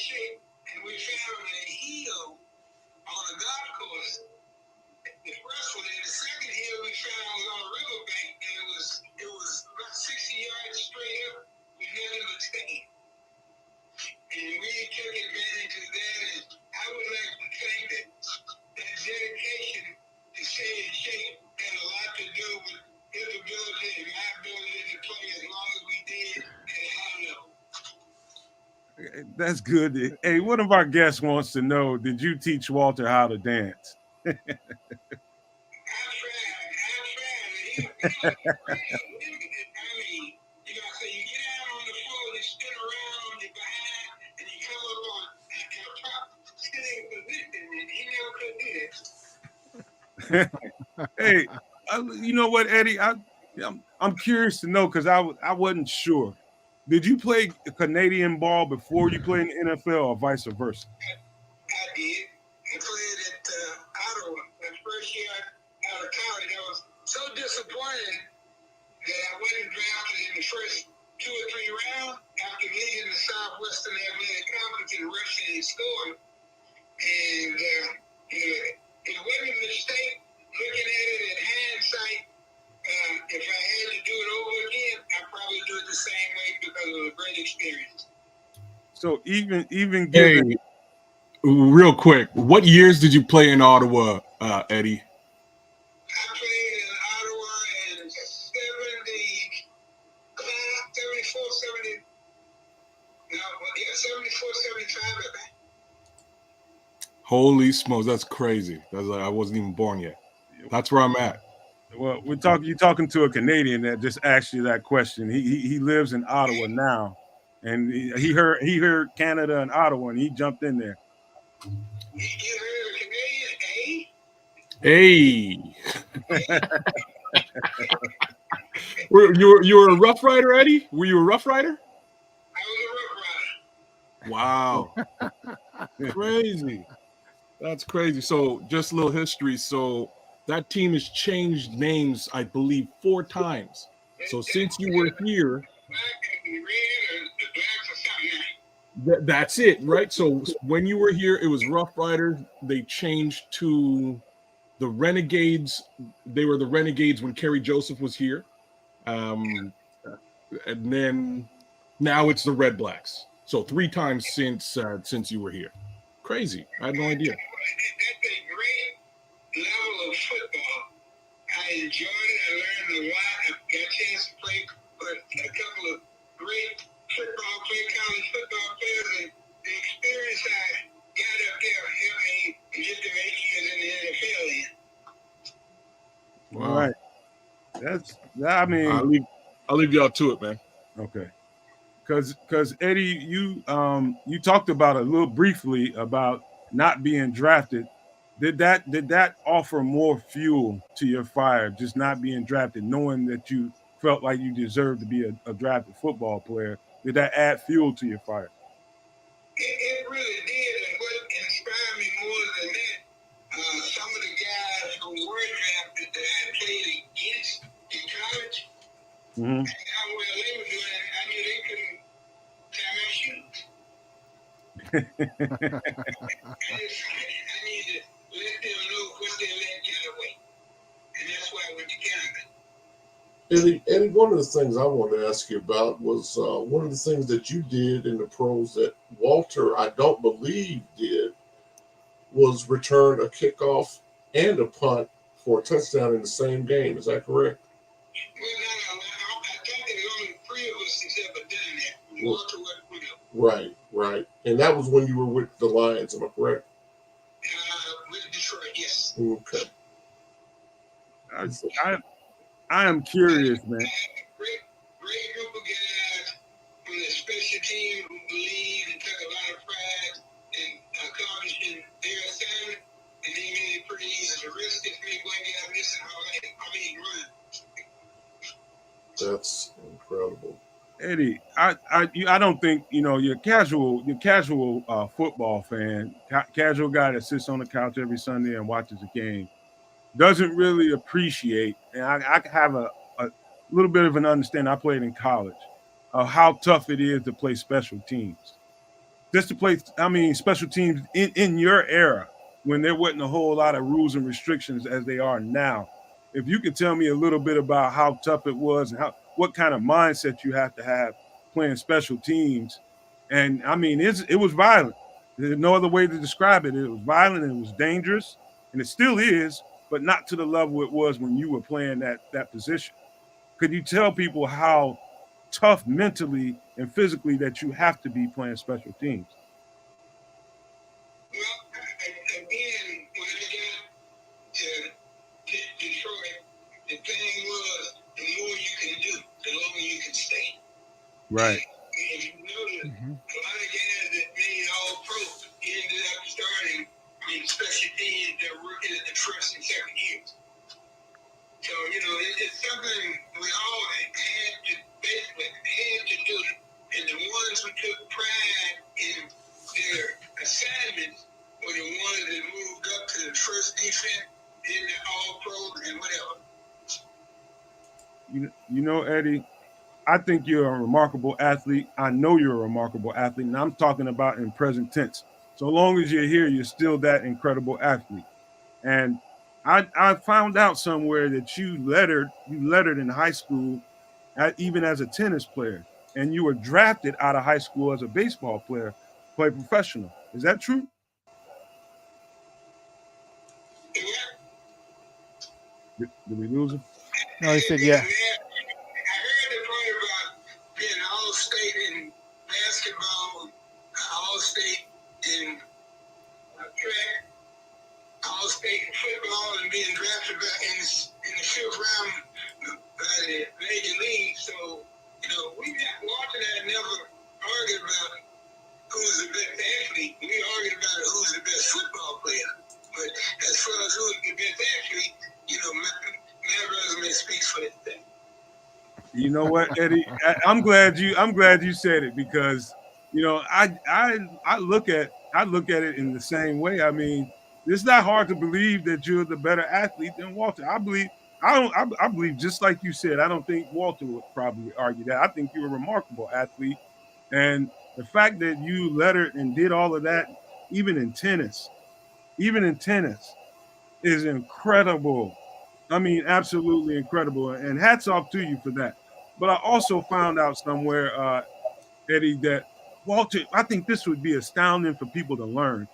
That's good. Hey, one of our guests wants to know, did you teach Walter how to dance? Hey, you know what, Eddie? I'm curious to know because I wasn't sure. Did you play Canadian ball before you played in the NFL or vice versa? I did. I played at Ottawa my first year out of college. I was so disappointed that I wasn't drafted in the first 2 or 3 rounds after leading the Southwestern Atlantic Conference in rushing and scoring. And it wasn't a mistake. Looking at it in hindsight, if I had to do it over again, I'd probably do it the same way because it was a great experience. So even given. Hey, real quick, what years did you play in Ottawa, Eddie? I played in Ottawa in 74, 75, I think. Holy smokes, that's crazy. That's like I wasn't even born yet. That's where I'm at. Well, you're talking to a Canadian that just asked you that question. He lives in Ottawa now, and he heard Canada and Ottawa, and he jumped in there. You heard a Canadian, eh? Hey. You were a Rough Rider, Eddie? Were you a Rough Rider? I was a Rough Rider. Wow. Crazy. That's crazy. So just a little history. So that team has changed names, I believe, 4 times. So since you were here, that's it, right? So when you were here, it was Rough Riders. They changed to the Renegades. They were the Renegades when Kerry Joseph was here. And then now it's the Red Blacks. So 3 times since you were here. Crazy. I had no idea. That's a great level of football. I enjoyed it. I learned a lot. I got a chance to play with a couple of great college football players, and the experience I got up there helped me in just the 8 years in the NFL. Wow. All right. I mean, I'll leave y'all to it, man. Okay. Because Eddie, you talked about a little briefly about not being drafted. Did that offer more fuel to your fire, just not being drafted, knowing that you felt like you deserved to be a drafted football player? Did that add fuel to your fire? It really did, and what inspired me more than that, some of the guys who were drafted that I played against in college, Mm-hmm. and how well they were doing, I knew they couldn't tie my shoes. I needed to let them know what they let get away, and that's why I went to Canada. Eddie, one of the things I wanted to ask you about was one of the things that you did in the pros that Walter, I don't believe, did was return a kickoff and a punt for a touchdown in the same game. Is that correct? Well, no, I think there's only 3 of us that's ever done that. Walter wasn't one of them. Right. And that was when you were with the Lions, am I correct? With Detroit, yes. Okay. I am curious, man. Great group of guys from the special team who believed and took a lot of pride in accomplishing their assignment, and they made it pretty easy. The risk is me going to get missing run. That's incredible. Eddie, I don't think your casual football fan, casual guy that sits on the couch every Sunday and watches a game, doesn't really appreciate, and I have a little bit of an understanding. I played in college of how tough it is to play special teams. Just to play, special teams in your era when there wasn't a whole lot of rules and restrictions as they are now. If you could tell me a little bit about how tough it was and what kind of mindset you have to have playing special teams. And it was violent. There's no other way to describe it. It was violent, and it was dangerous, and it still is, but not to the level it was when you were playing that position. Could you tell people how tough mentally and physically that you have to be playing special teams? Well, again, when I got to Detroit, the thing was the more you can do, the longer you can stay. Right. If you notice, a lot of guys that made all pro ended up starting in special teams that were working at the first and second years. So, it's something we all had to basically had to do. And the ones who took pride in their assignments were the ones that moved up to the first defense, in the all pros and whatever. Eddie, I think you're a remarkable athlete. I know you're a remarkable athlete, and I'm talking about in present tense. So long as you're here, you're still that incredible athlete. And I found out somewhere that you lettered in high school, even as a tennis player, and you were drafted out of high school as a baseball player, play professional. Is that true? Did we lose him? No, he said yeah. I heard the part about being all-state in basketball, all-state in track, all-state in football, and being drafted in the fifth round by the major league. So, Walter and I never argued about who's the best athlete. We argued about who's the best football player. But as far as who's the best athlete, my resume speaks for itself. You know what, Eddie? I'm glad you said it, because I look at it in the same way. I mean, it's not hard to believe that you're the better athlete than Walter. I believe just like you said. I don't think Walter would probably argue that. I think you're a remarkable athlete, and the fact that you lettered and did all of that, even in tennis, is incredible. I mean, absolutely incredible, and hats off to you for that. But I also found out somewhere, Eddie, that Walter, I think this would be astounding for people to learn.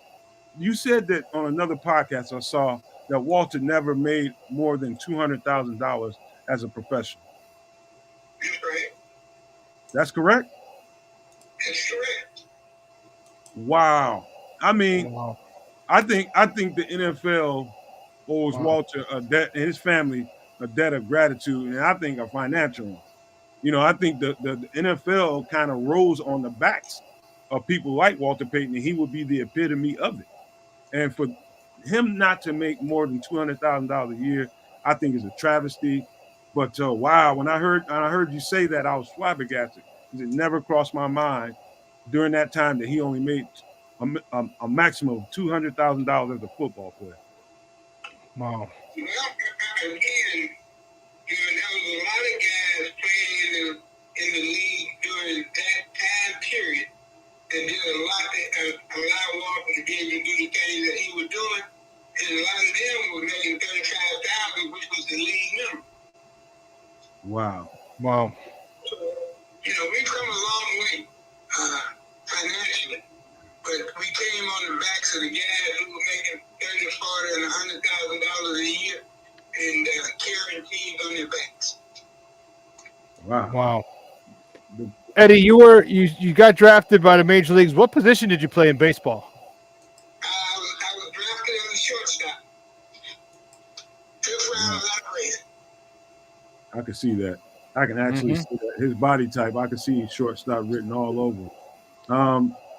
You said that on another podcast I saw that Walter never made more than $200,000 as a professional. That's right. That's correct? That's correct. Wow. I mean, Wow. I think the NFL owes Walter a debt, and his family a debt of gratitude, and I think a financial one. I think the NFL kind of rose on the backs of people like Walter Payton, and he would be the epitome of it. And for him not to make more than $200,000 a year, I think is a travesty. But wow, when I heard you say that, I was flabbergasted, because it never crossed my mind during that time that he only made a maximum of $200,000 as a football player. Wow. Well, again, there was a lot of guys playing in the league during that time period that did a lot of Walter to be able to do the things that he was doing, and a lot of them were making $35,000, which was the league minimum. Wow. So, we've come a long way financially, but we came on the backs of the guys who were making $30,000, $40,000, and $100,000 a year, and carrying teams on their backs. Wow. Eddie, you got drafted by the major leagues. What position did you play in baseball? I was drafted as a shortstop. Fifth round of race. I can see that. I can actually see that. His body type, I can see shortstop written all over.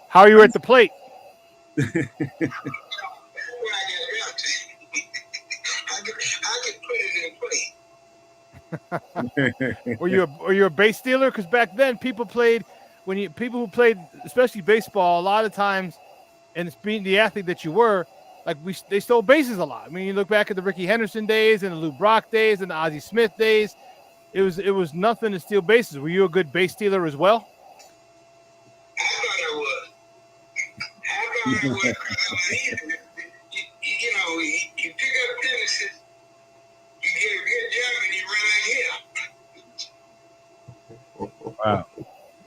How are you at the plate? When I got drafted, I could put it in play. Were you a base stealer? Because back then people who played especially baseball a lot of times, and being the athlete that you were, they stole bases a lot. I mean, you look back at the Ricky Henderson days and the Lou Brock days and the Ozzie Smith days. It was nothing to steal bases. Were you a good base stealer as well? I thought I was. You pick up tennis, you get a good job, and you run out here. Wow.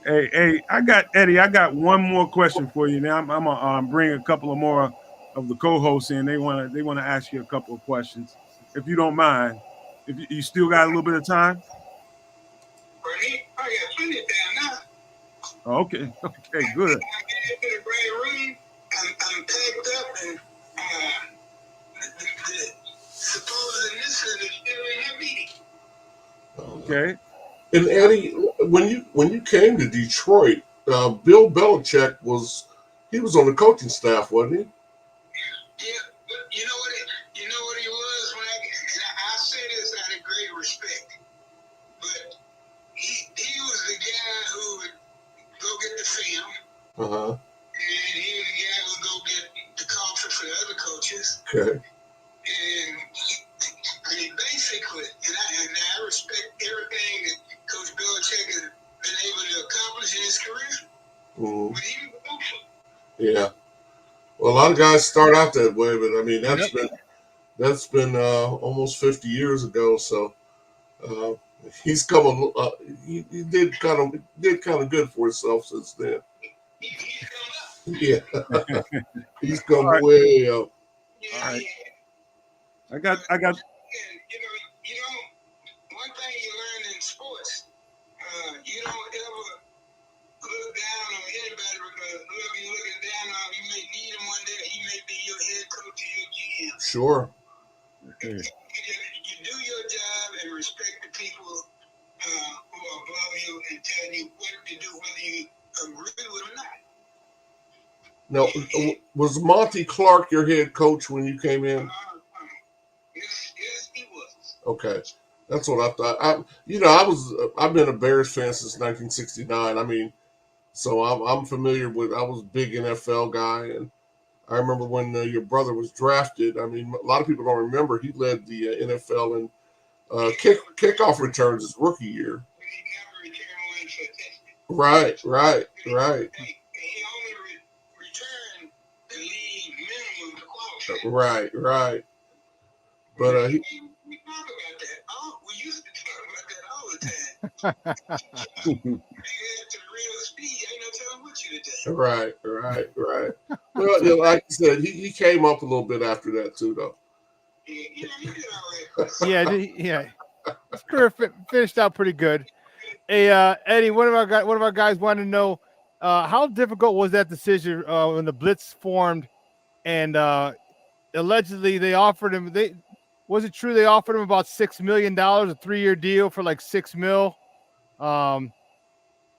Hey, I got one more question for you. Now I'm gonna bring a couple of more of the co-hosts in. They wanna ask you a couple of questions, if you don't mind. If you still got a little bit of time. I got plenty of time now. Okay, okay, good. I get into the great room. I'm packed up, and the supposed initiative is still in that meeting. Okay. And Eddie, when you came to Detroit, Bill Belichick was on the coaching staff, wasn't he? Yeah, but you know what he was when I say this out of great respect, but he was the guy who would go get the film, Uh-huh. and he was the guy who would go get the coffee for the other coaches, Okay. and I mean basically, and I respect everything that Coach Belichick has been able to accomplish in his career, Mm-hmm. but he was hopeful. Yeah. Well, a lot of guys start out that way, but I mean that's been almost 50 years ago. So he's come. He did kind of good for himself since then. He's come up. Yeah, he's come All right. way up. Yeah, All right. yeah. I got. You know, one thing you learn in sports, you don't ever look down on anybody because whoever you're looking down on, you may need him one day. He may be your head coach or your GM. Sure. Okay. You do your job and respect the people who are above you and tell you what to do, whether you agree with or not. Now, was Monty Clark your head coach when you came in? Yes, he was. Okay, that's what I thought. I've been a Bears fan since 1969. I mean, so I'm familiar with. I was a big NFL guy, and I remember when your brother was drafted. I mean, a lot of people don't remember he led the NFL in kickoff returns his rookie year. He never returned one for testing. Right. He only returned the league minimum to qualify. Right. But we talk about that. We used to talk about that all the time. You had to real speed. Ain't no telling what you did. right. Well, like you said, he came up a little bit after that too, though. He did all right. Yeah. His career finished out pretty good. Hey, Eddie, one of our guys wanted to know how difficult was that decision when the Blitz formed, and allegedly they offered him. Was it true they offered him about $6 million, a 3-year deal for like $6 million?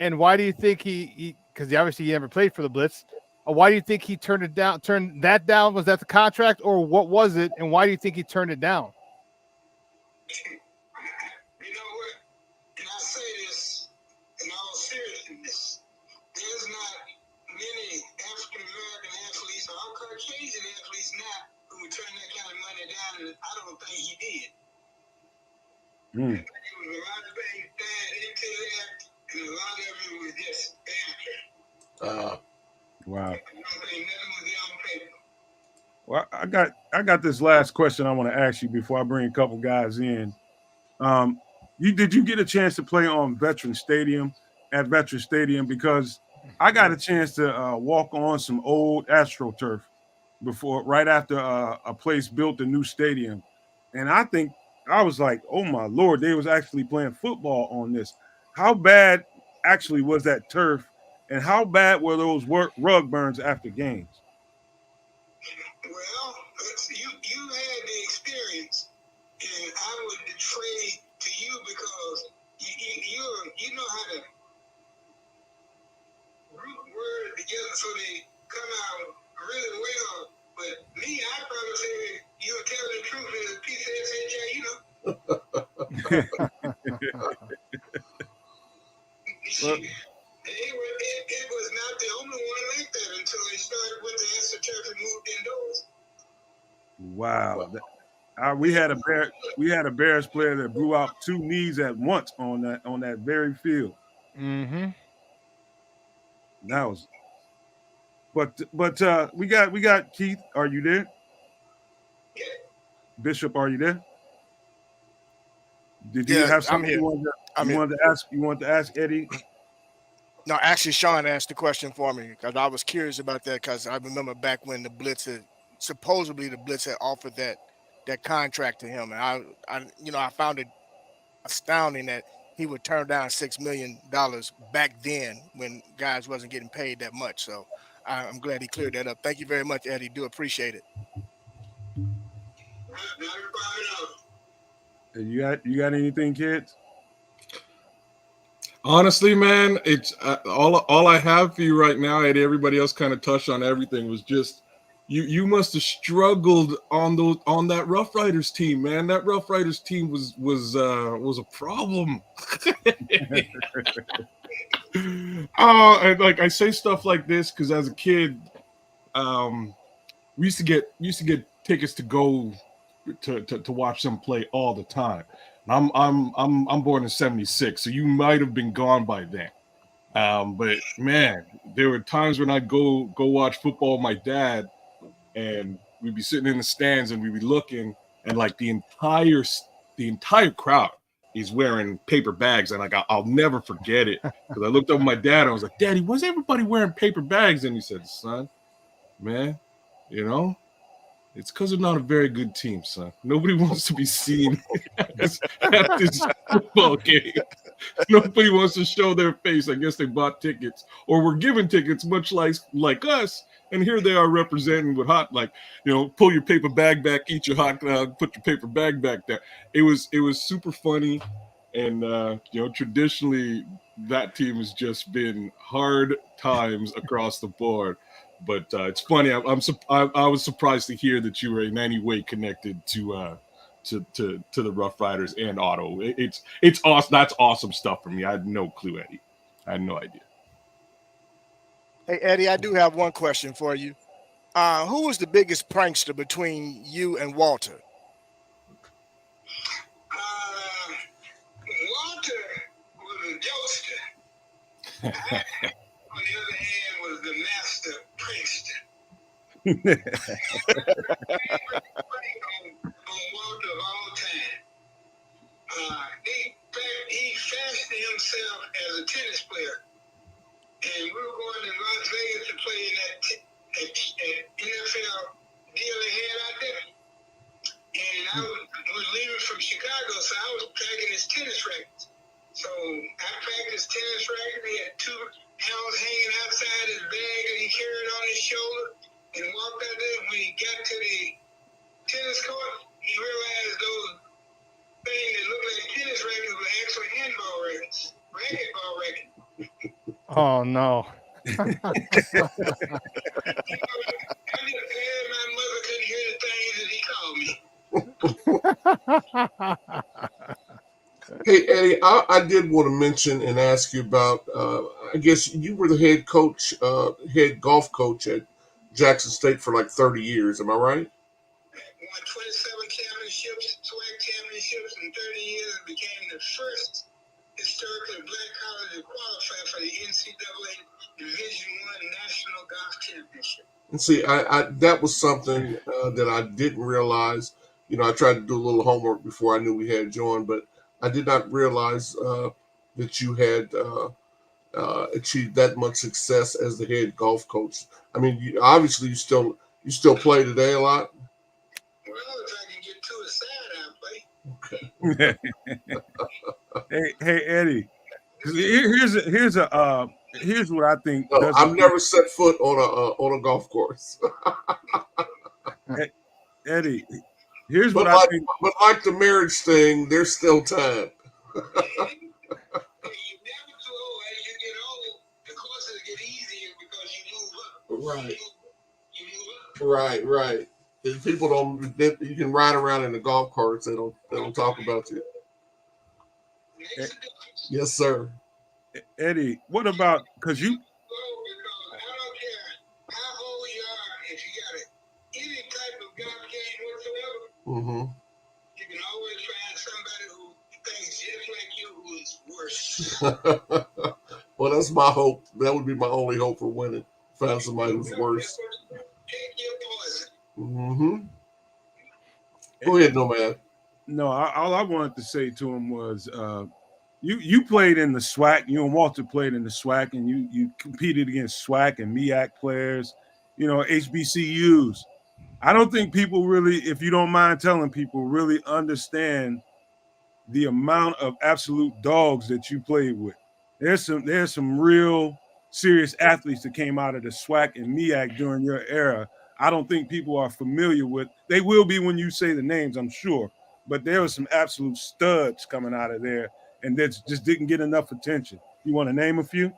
And why do you think he because obviously he never played for the Blitz. Why do you think he turned that down? Was that the contract or what was it? And why do you think he turned it down? You know what? And I say this in all seriousness. There's not many African American athletes or Caucasian athletes now who would turn that kind of money down, and I don't think he did. Mm. There was a lot of things tied into that, and a lot of it was just banter. Wow. I don't think nothing was there on paper. Well, I got this last question I want to ask you before I bring a couple guys in. Did you get a chance to play on Veteran Stadium because I got a chance to walk on some old AstroTurf right after a place built a new stadium, and I think I was like, oh my Lord, they was actually playing football on this. How bad actually was that turf, and how bad were those rug burns after games? Well, you had the experience, and I would trade to you because you know how to root words together so they come out really well. But me, I probably say you would tell the truth as a piece of SHI, you know. It was not the only one like that until they started with the AstroTurf and moved indoors. Wow. We had a Bears player that blew out 2 knees at once on that very field. Mm-hmm. That was, but we got Keith. Are you there? Yeah. Bishop, are you there? Did you have something you wanted to ask Eddie? No, actually, Sean asked the question for me because I was curious about that because I remember back when the Blitz had offered that contract to him, and I found it astounding that he would turn down $6 million back then when guys wasn't getting paid that much. So I'm glad he cleared that up. Thank you very much, Eddie. Do appreciate it. Not a problem at all. You got anything, kids? Honestly, man, it's all I have for you right now, Eddie. Everybody else kind of touched on everything. Was just you must have struggled on that Rough Riders team, man. That Rough Riders team was a problem. Oh, and like I say stuff like this because as a kid, we used to get tickets to go to watch them play all the time. I'm born in '76, so you might have been gone by then. But man, there were times when I'd go watch football with my dad, and we'd be sitting in the stands and we'd be looking, and like the entire crowd is wearing paper bags, and like I'll never forget it because I looked up at my dad and I was like, "Daddy, why's everybody wearing paper bags?" And he said, "Son, man, you know, it's because they're not a very good team, son. Nobody wants to be seen at this football game. Nobody wants to show their face. I guess they bought tickets or were given tickets, much like us. And here they are representing with hot, like, you know, pull your paper bag back, eat your hot dog, put your paper bag back there. It was super funny, and you know, traditionally that team has just been hard times across the board. But it's funny. I was surprised to hear that you were in any way connected to the Rough Riders and Otto. It's awesome. That's awesome stuff for me. I had no clue, Eddie. I had no idea. Hey, Eddie, I do have one question for you. Who was the biggest prankster between you and Walter? Walter was a jokester. I, on the other hand, was the master prankster. on Walter of all time. He fashioned himself as a tennis player. And we were going to Las Vegas to play in that NFL deal they had out there. And I was leaving from Chicago, so I was packing his tennis rackets. So I packed his tennis racket. He had 2 hounds hanging outside his bag that he carried on his shoulder and walked out there. When he got to the tennis court, he realized those things that looked like tennis rackets were actually handball rackets, racquetball rackets. Oh no. I just glad my mother couldn't hear the things that he called me. Hey, Eddie, I did want to mention and ask you about, I guess you were the head golf coach at Jackson State for like 30 years. Am I right? I won 27 championships, SWAC championships in 30 years, and became the first historically black college to qualify for the NCAA Division I National Golf Championship. And see, I that was something that I didn't realize. You know, I tried to do a little homework before I knew we had you on, but I did not realize that you had achieved that much success as the head golf coach. I mean, obviously you still play today a lot. Well, if I can get to a side, I'll play. Hey, Eddie. Here's what I think. No, I've never set foot on a golf course. Eddie, here's but what I think. But like the marriage thing, there's still time. You're never too old. As you get old, the courses get easier because you move up. Right. You move up. Right. If people you can ride around in the golf carts. They don't talk about you. Makes a difference. Yes, sir. Eddie, what about because you? Because I don't care how old you are, if you got any type of golf game whatsoever, you can always find somebody who thinks just like you who is worse. Well, that's my hope. That would be my only hope for winning. Find somebody who's worse. Take your poison. Go ahead, Nomad. No, all I wanted to say to him was, you played in the SWAC. You and Walter played in the SWAC, and you competed against SWAC and MEAC players. You know, HBCUs. I don't think people really, if you don't mind telling people, really understand the amount of absolute dogs that you played with. There's some real serious athletes that came out of the SWAC and MEAC during your era. I don't think people are familiar with. They will be when you say the names, I'm sure. But there was some absolute studs coming out of there, and that just didn't get enough attention. You want to name a few? The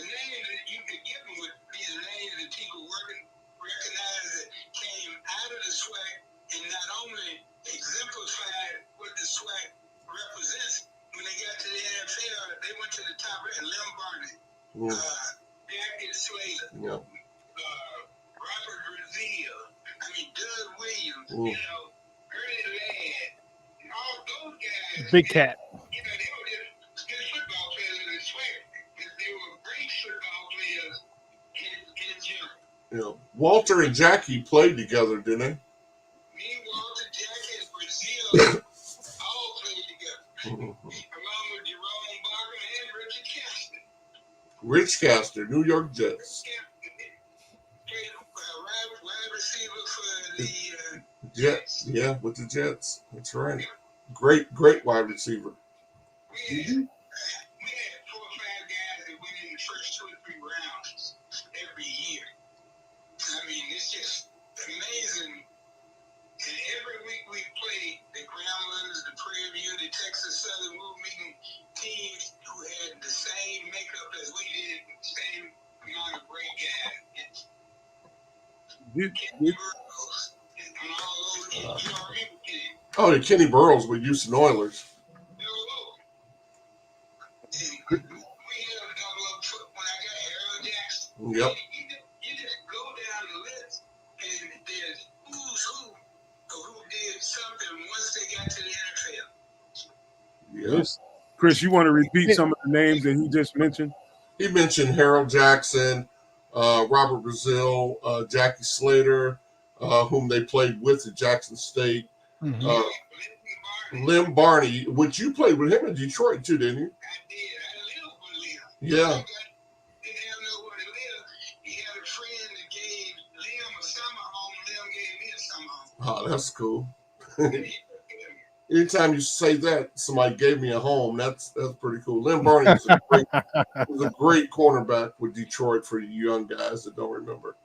name that you could give them would be the names that people recognize that came out of the SWAC and not only exemplified what the SWAC represents. When they got to the NFL, they went to the top end. Lim Barney, Jackie Slater, Robert Brazil, Doug Williams, Ernie Ladd, and all those guys. Big Cat. They were just good football players in the SWAC, but they were great football players in general. Walter and Jackie played together, didn't they? Me, Walter, Jackie, and Brazil all played together. Along with Jerome Barker and Richard Castor. Rich Castor, New York Jets. Wide receiver for the Jets, yeah, with the Jets. That's right. Great wide receiver. We had 4 or 5 guys that went in the first 2 or 3 rounds every year. It's just amazing. And every week we play the Gremlins, the Prairie View, the Texas Southern Movement teams who had the same makeup as we did, the same amount of great guys. Kenny Burroughs and all those, you don't remember Kenny. Oh, yeah, Kenny Burroughs with Houston Oilers. We had a double up foot when I got Harold Jackson. Yep. You just go down the list and there's who's who did something once they got to the NFL. Yes. Chris, you want to repeat some of the names that he just mentioned? He mentioned Harold Jackson, Robert Brazil, Jackie Slater, whom they played with at Jackson State. Lim Barney, which you played with him in Detroit too, didn't you? I did. I lived with Liam. Yeah. Didn't have nowhere to live. He had a friend that gave Liam a summer home. Liam gave me a summer home. Oh, that's cool. Anytime you say that somebody gave me a home, that's pretty cool. Lim Barney was a great cornerback with Detroit for you young guys that don't remember.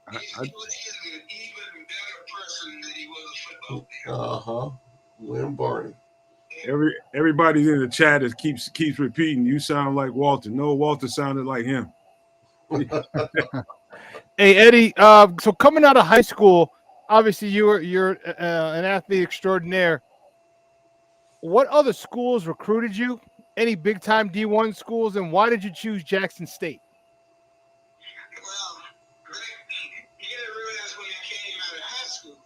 He's an even better person than he was a football player. Lim Barney. Everybody in the chat keeps repeating, you sound like Walter. No, Walter sounded like him. Hey, Eddie, so coming out of high school, obviously you're an athlete extraordinaire. What other schools recruited you? Any big-time D1 schools, and why did you choose Jackson State? Well, you got to realize when I came out of high school,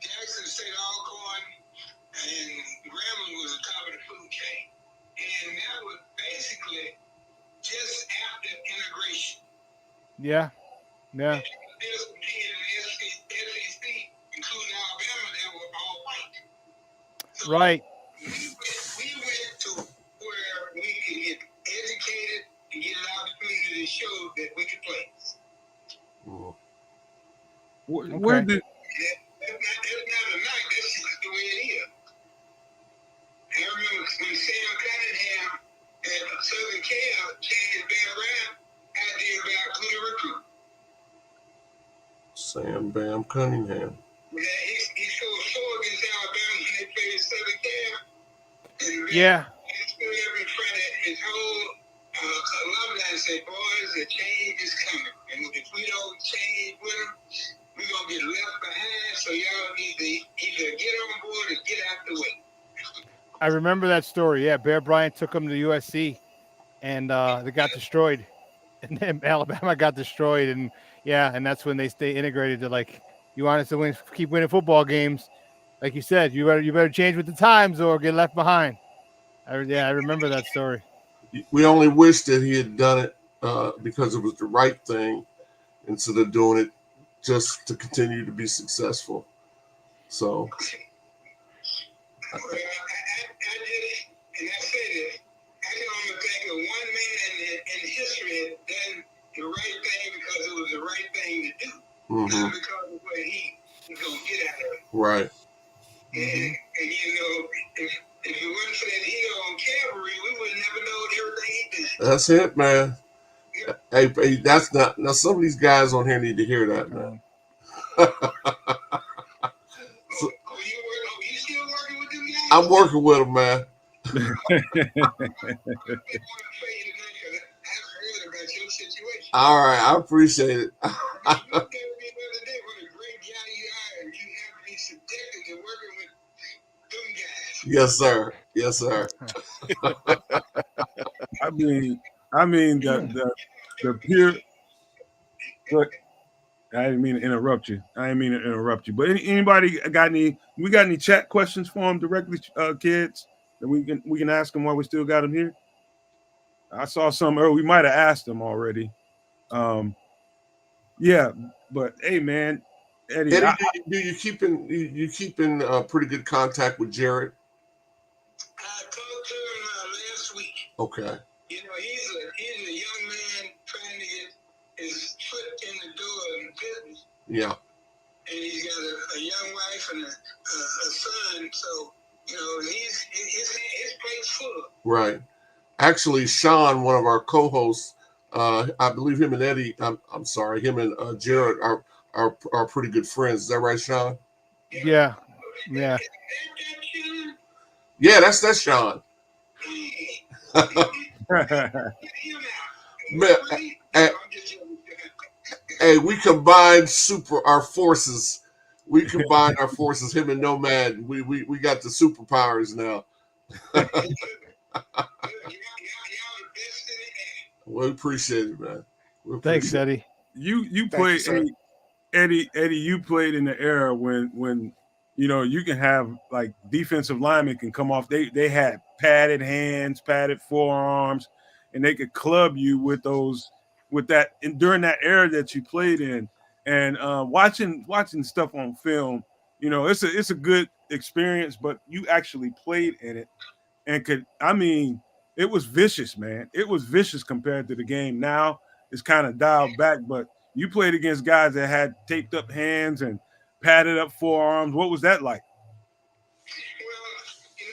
Jackson State Alcorn and Grambling was the top of the food chain. And that was basically just after integration. Yeah. There's some kids in the SEC, including Alabama, that were all white. So right. We went to where we could get educated and get an opportunity to show that we could play. Where did That's not a knock. That's just the way it is. I remember when Sam Cunningham at Southern Cal changed Bear Rap idea about who to recruit. Sam Bam Cunningham. He scored 4 against Alabama when they played Southern Cal. And Yeah. he stood up in front of his whole alumni and said, boys, the change is coming. And if we don't change with them, we're going to get left behind. So y'all need to either get on board or get out the way. I remember that story. Yeah, Bear Bryant took them to USC, and they got destroyed. And then Alabama got destroyed, and that's when they stay integrated to, like, you want us to keep winning football games. Like you said, you better change with the times or get left behind. I remember that story. We only wish that he had done it because it was the right thing instead of doing it just to continue to be successful. So. I did it, and I said it. I can only think of one man in history that done the right thing because it was the right thing to do, not because of what he was going to get out of it. Right. And you know, if it wasn't for that hill on Calvary, we would never know everything he did. That's it, man. Hey, that's not. Now, some of these guys on here need to hear that, man. So, you still working with them guys? I'm working with them, man. All right, I appreciate it. Yes, sir. Yes, sir. I mean the peer. Look, I didn't mean to interrupt you. But anybody got any? We got any chat questions for them directly, kids? That we can ask them while we still got them here. I saw some earlier. We might have asked them already. Yeah, but hey, man, Eddie, do you keep in pretty good contact with Jared? I talked to him last week. Okay. You know, he's a young man trying to get his foot in the door in business. Yeah. And he's got a young wife and a son, so you know his plate's full. Right. Actually, Sean, one of our co-hosts, I believe him and Eddie. I'm sorry, him and Jared are pretty good friends. Is that right, Sean? Yeah. Yeah. Yeah, that's Sean. Man, hey, we combined our forces. We combined our forces. Him and Nomad. We got the superpowers now. We appreciate it, man. Thanks, Eddie. You played, Eddie. You played in the era when you know you can have like defensive linemen can come off. They had padded hands, padded forearms, and they could club you with that. And during that era that you played in, and watching stuff on film, you know it's a good experience. But you actually played in it, and it was vicious, man. It was vicious compared to the game. Now it's kind of dialed back, but you played against guys that had taped up hands and padded up forearms. What was that like? Well, you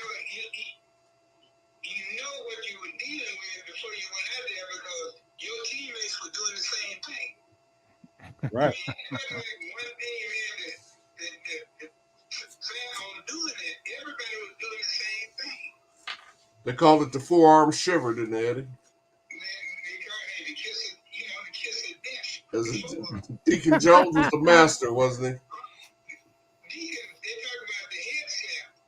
know what you were dealing with before you went out there because your teammates were doing the same thing. Right. I mean, it wasn't like one thing man that fell on doing it. Everybody was doing the same thing. They called it the forearm shiver, didn't they, Eddie? Deacon Jones was the master, wasn't he? Deacon, they talk about the head slap,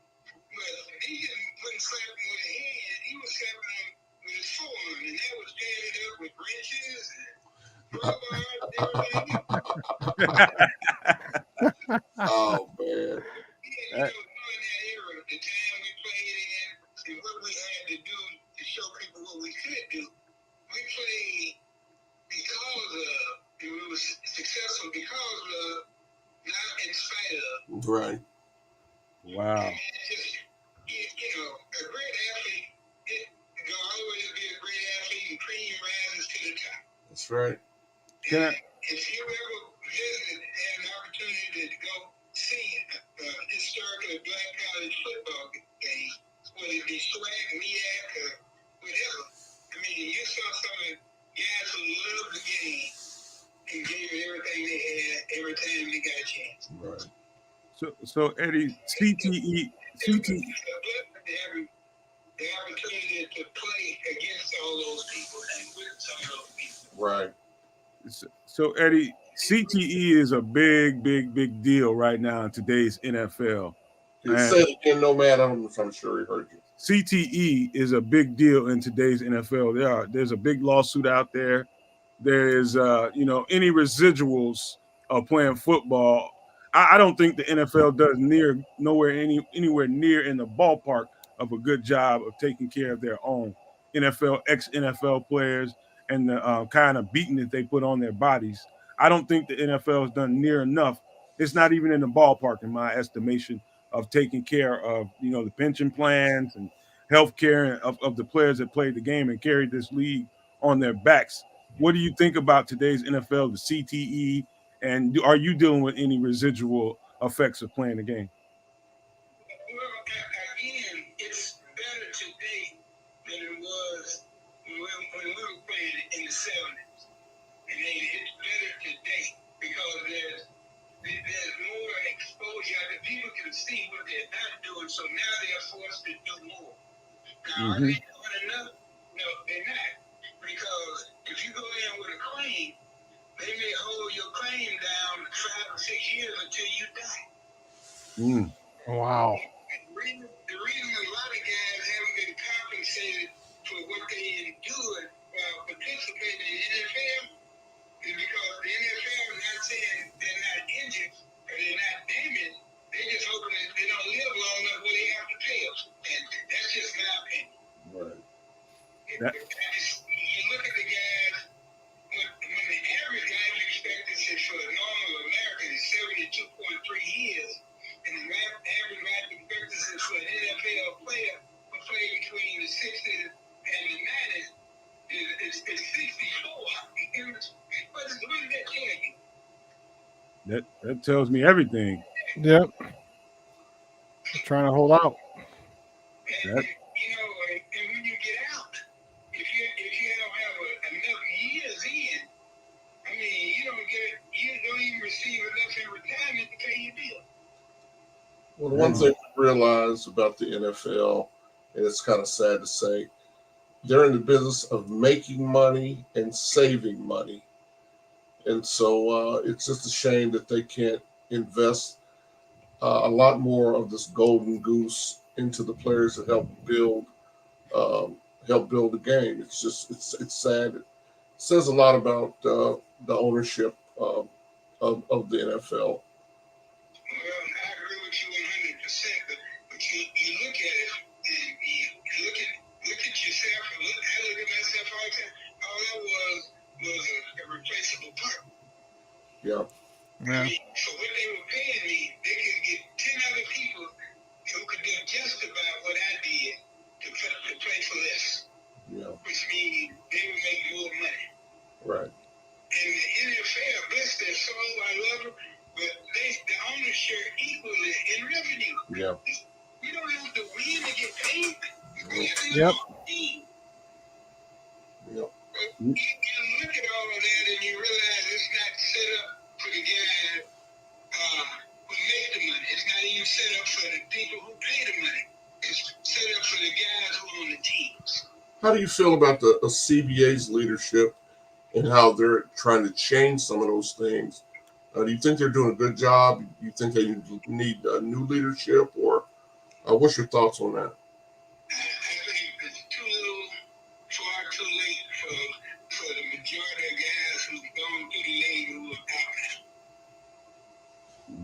but Deacon wasn't slapping with a hand. He was slapping him with his forearm, and that was padded up with wrenches and crowbars and everything. Oh, man. You know, during that era, the time we played in and what we had to do to show people what we could do, we played because of, and we were successful because of, not in spite of. Right. Wow. Just, you know, a great athlete, will always be a great athlete, and cream rises to the top. That's right. If you ever visit and have an opportunity to go see historically black college football game, whether it be swag, MEAC, or whatever, I mean, you saw some of the guys who loved the game and gave it everything they had every time they got a chance. Right. So Eddie, CTE. The opportunity to play against all those people and with some of those people. Right. So Eddie, CTE is a big deal right now in today's NFL. Say it again, Nomad. I'm sure he heard you. CTE is a big deal in today's NFL. There's a big lawsuit out there. There is, any residuals of playing football. I don't think the NFL does anywhere near in the ballpark of a good job of taking care of their own ex-NFL players and the kind of beating that they put on their bodies. I don't think the NFL has done near enough. It's not even in the ballpark, in my estimation, of taking care of, the pension plans and health care of the players that played the game and carried this league on their backs. What do you think about today's NFL, the CTE, and are you dealing with any residual effects of playing the game? than it was when we were playing in the 70s. And it's better today because there's more exposure. The people can see what they're not doing, so now they're forced to do more. Now, are they doing enough? No, they're not. Because if you go in with a claim, they may hold your claim down 5 or 6 years until you die. Wow. The reason a lot of guys haven't been compensated for what they endured while participating in the NFL is because the NFL is not saying they're not injured or they're not damaged. They're just hoping that they don't live long enough where they have to pay us. And that's just my opinion. Right. You look at the guys, when the average life expectancy for a normal American is 72.3 years, and the average life expectancy for an NFL player who plays between the 60s and the 90s is 64. What does that tell you? That tells me everything. Yep. Trying to hold out. And when you get out, if you don't have enough years in, I mean, you don't even receive enough in retirement to pay your bill. Well, the one thing I realize about the NFL, and it's kind of sad to say, they're in the business of making money and saving money. And so it's just a shame that they can't invest a lot more of this golden goose into the players that help build the game. It's just it's sad. It says a lot about the ownership of the NFL. Well, I agree with you 100%. But you look at it and you look at yourself. I look at myself all the time. All I was a replaceable part. Yeah. I mean, for what they were paying me, they could get 10 other people who could do just about what I did to play for less. Yeah. Which means they would make more money. Right. And the NFL, bless their soul, I love them, but the owners share equally in revenue. Yeah. You don't have to win to get paid. Yep. Yep. You look at all of that and you realize it's not set up for the guys who make the money. It's not even set up for the people who pay the money. It's set up for the guys who own the teams. How do you feel about the CBA's leadership and how they're trying to change some of those things? Do you think they're doing a good job? Do you think they need new leadership, or what's your thoughts on that? I think it's far too late for the majority of guys who've gone through the league who are out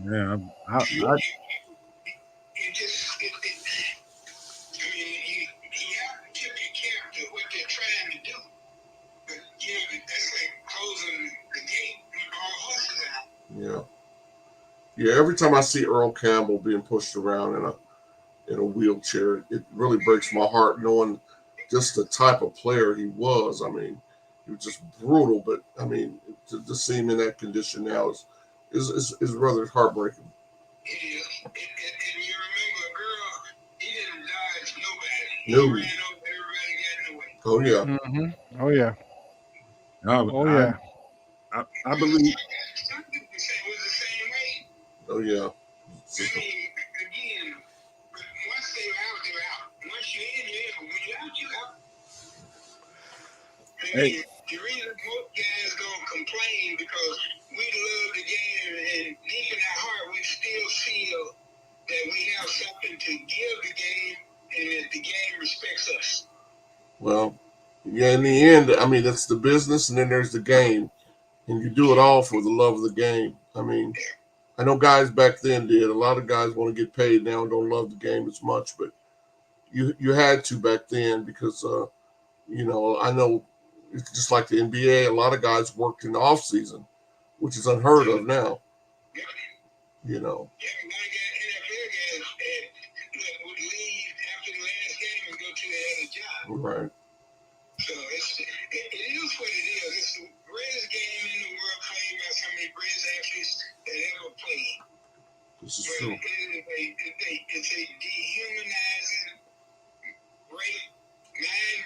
now. Yeah, You have to tip your cap to what they're trying to do. But, that's like closing the gate with all horses out. Yeah. Yeah, every time I see Earl Campbell being pushed around in a wheelchair, it really breaks my heart knowing just the type of player he was. I mean, he was just brutal, but I mean, to see him in that condition now is rather heartbreaking. Yeah, and you remember a girl, he didn't dodge nobody. He No. ran over everybody, got in the way. Oh yeah. Mm-hmm. Oh yeah. yeah. I believe. Some people say it was the same way. Oh yeah. I mean, again, once they're out, they're out. Once you're in, you're in. But when you're out, you're out. I mean, the reason most guys don't complain because we love the game, and deep in our heart, we still feel that we have something to give the game, and that the game respects us. Well, yeah, in the end, I mean, that's the business, and then there's the game. And you do it all for the love of the game. I mean, I know guys back then did. A lot of guys want to get paid now and don't love the game as much, but you had to back then because, I know it's just like the NBA. A lot of guys worked in the off season, which is unheard of now. Yeah, a lot of NFL guys would leave after the last game and go to their other job. Right. So it is what it is. It's the greatest game in the world played by some of the greatest athletes that ever played. This is true. It's a dehumanizing, great, mind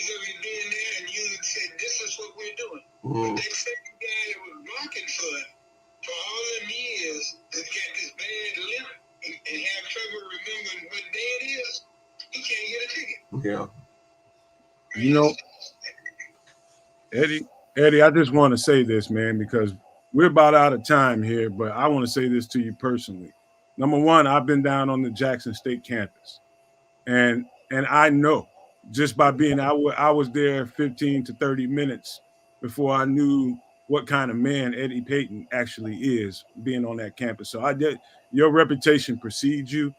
footage of you being there, and you said, "This is what we're doing." Mm. But that same guy that was blocking for all them years, that's got this bad lip and have trouble remembering what day it is, he can't get a ticket. Yeah. You know, Eddie, I just want to say this, man, because we're about out of time here, but I want to say this to you personally. Number one, I've been down on the Jackson State campus, and I know just by being I was there 15 to 30 minutes before I knew what kind of man Eddie Payton actually is being on that campus. So I did. Your reputation precedes you.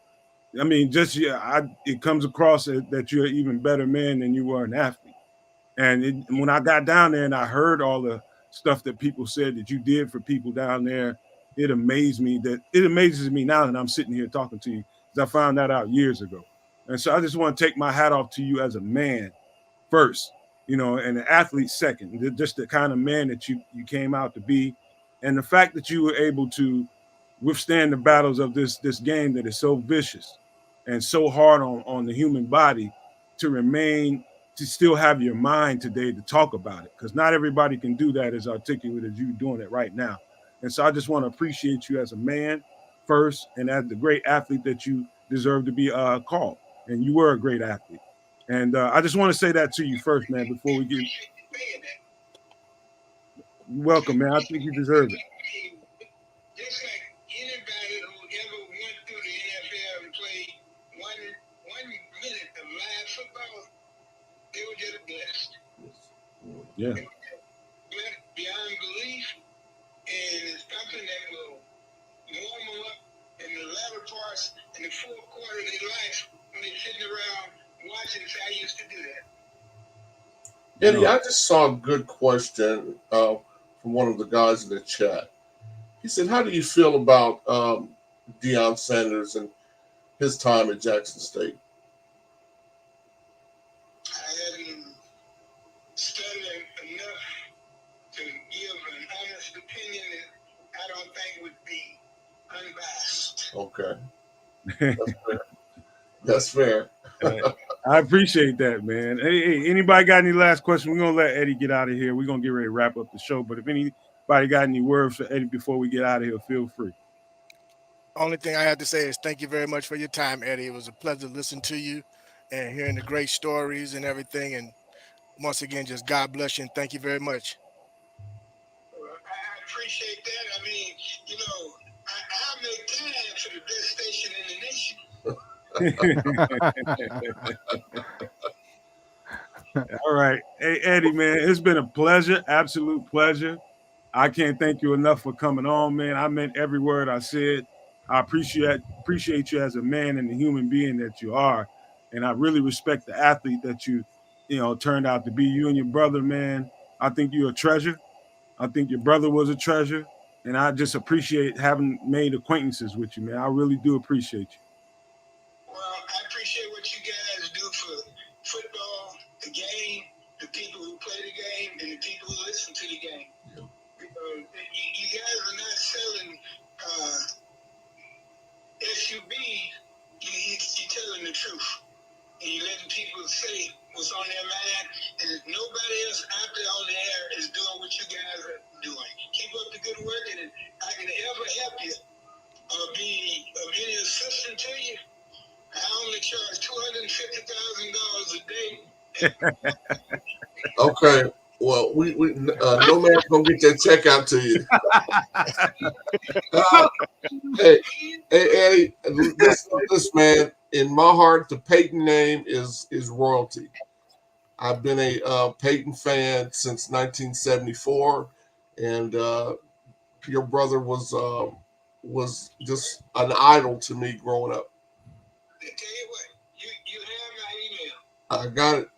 I mean, it comes across that you're an even better man than you were an athlete. And when I got down there and I heard all the stuff that people said that you did for people down there, it amazes me now that I'm sitting here talking to you, because I found that out years ago. And so I just want to take my hat off to you as a man first, and an athlete second, just the kind of man that you came out to be. And the fact that you were able to withstand the battles of this game that is so vicious and so hard on the human body, to still have your mind today to talk about it, because not everybody can do that as articulate as you doing it right now. And so I just want to appreciate you as a man first, and as the great athlete that you deserve to be called. And you were a great athlete. And I just want to say that to you first, man, before we get welcome, man. I think you deserve it. Just like anybody who ever went through the NFL and played one minute of live football, they were just blessed. Yeah. Blessed beyond belief, and it's something that will warm them up in the latter parts, in the fourth quarter of their life, when they're sitting around watching. So I used to do that. Eddie, I just saw a good question from one of the guys in the chat. He said, how do you feel about Deion Sanders and his time at Jackson State? I hadn't studied enough to give an honest opinion that I don't think would be unbiased. Okay. That's fair. I appreciate that, man. Hey, anybody got any last questions? We're going to let Eddie get out of here. We're going to get ready to wrap up the show. But if anybody got any words for Eddie before we get out of here, feel free. Only thing I have to say is thank you very much for your time, Eddie. It was a pleasure to listen to you and hearing the great stories and everything. And once again, just God bless you and thank you very much. I appreciate that. I mean, I make time for the best station in the nation. All right. Hey, Eddie, man, it's been a pleasure, absolute pleasure. I can't thank you enough for coming on, man. I meant every word I said. I appreciate you as a man and the human being that you are. And I really respect the athlete that you turned out to be. You and your brother, man, I think you're a treasure. I think your brother was a treasure. And I just appreciate having made acquaintances with you, man. I really do appreciate you. Well, I appreciate what you guys do for football, the game, the people who play the game, and the people who listen to the game. You guys are not selling SUB. You're telling the truth. And you're letting people say what's on their mind. And nobody else out there on the air is doing what you guys are doing. Keep up the good work, and if I can ever help you or be of any assistance to you, I only charge $250,000 a day. Okay. Well, Nomad's gonna get that check out to you. Hey, Eddie, this man, in my heart, the Payton name is royalty. I've been a Payton fan since 1974, and your brother was just an idol to me growing up. I tell you what, you have my email. I got it.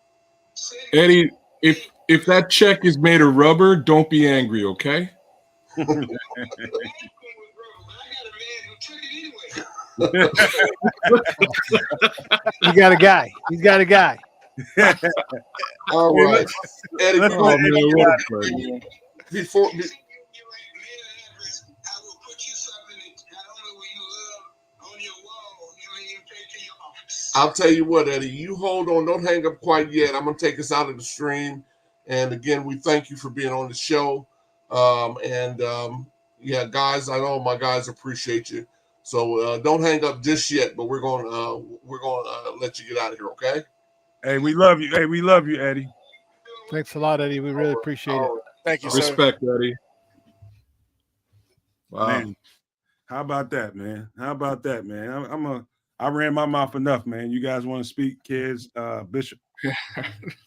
Eddie, if that check is made of rubber, don't be angry, okay? I got a man who took it anyway. He got a guy. He's got a guy. All right, Eddie. Before. I will put you something that not only will you love on your wall, you may even take to your office. I'll tell you what, Eddie, you hold on. Don't hang up quite yet. I'm going to take us out of the stream. And again, we thank you for being on the show. Yeah, guys, I know my guys appreciate you. So don't hang up just yet, but we're going to let you get out of here, okay? Hey, we love you. Hey, we love you, Eddie. Thanks a lot, Eddie. We really appreciate it. Thank you, sir. Respect, Eddie. Wow. Man, how about that, man? How about that, man? I ran my mouth enough, man. You guys want to speak, kids? Bishop.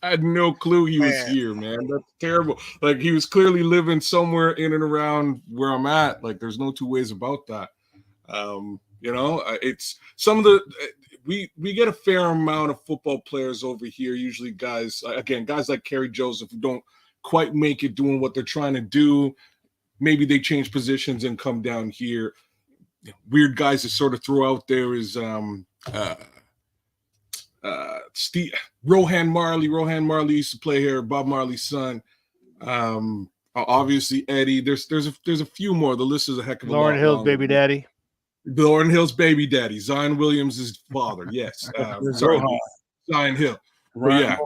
I had no clue he was here, man. That's terrible. Like, he was clearly living somewhere in and around where I'm at. Like, there's no two ways about that. You know, it's some of the we get a fair amount of football players over here. Usually, guys like Kerry Joseph, who don't quite make it doing what they're trying to do. Maybe they change positions and come down here. Weird guys to sort of throw out there is Steve Rohan Marley. Rohan Marley used to play here, Bob Marley's son. Obviously Eddie. There's a few more. The list is a heck of a lot. Lauren Hill's baby daddy. Lauren Hill's baby daddy. Zion Williams' father. Yes. Zion Hill. But yeah,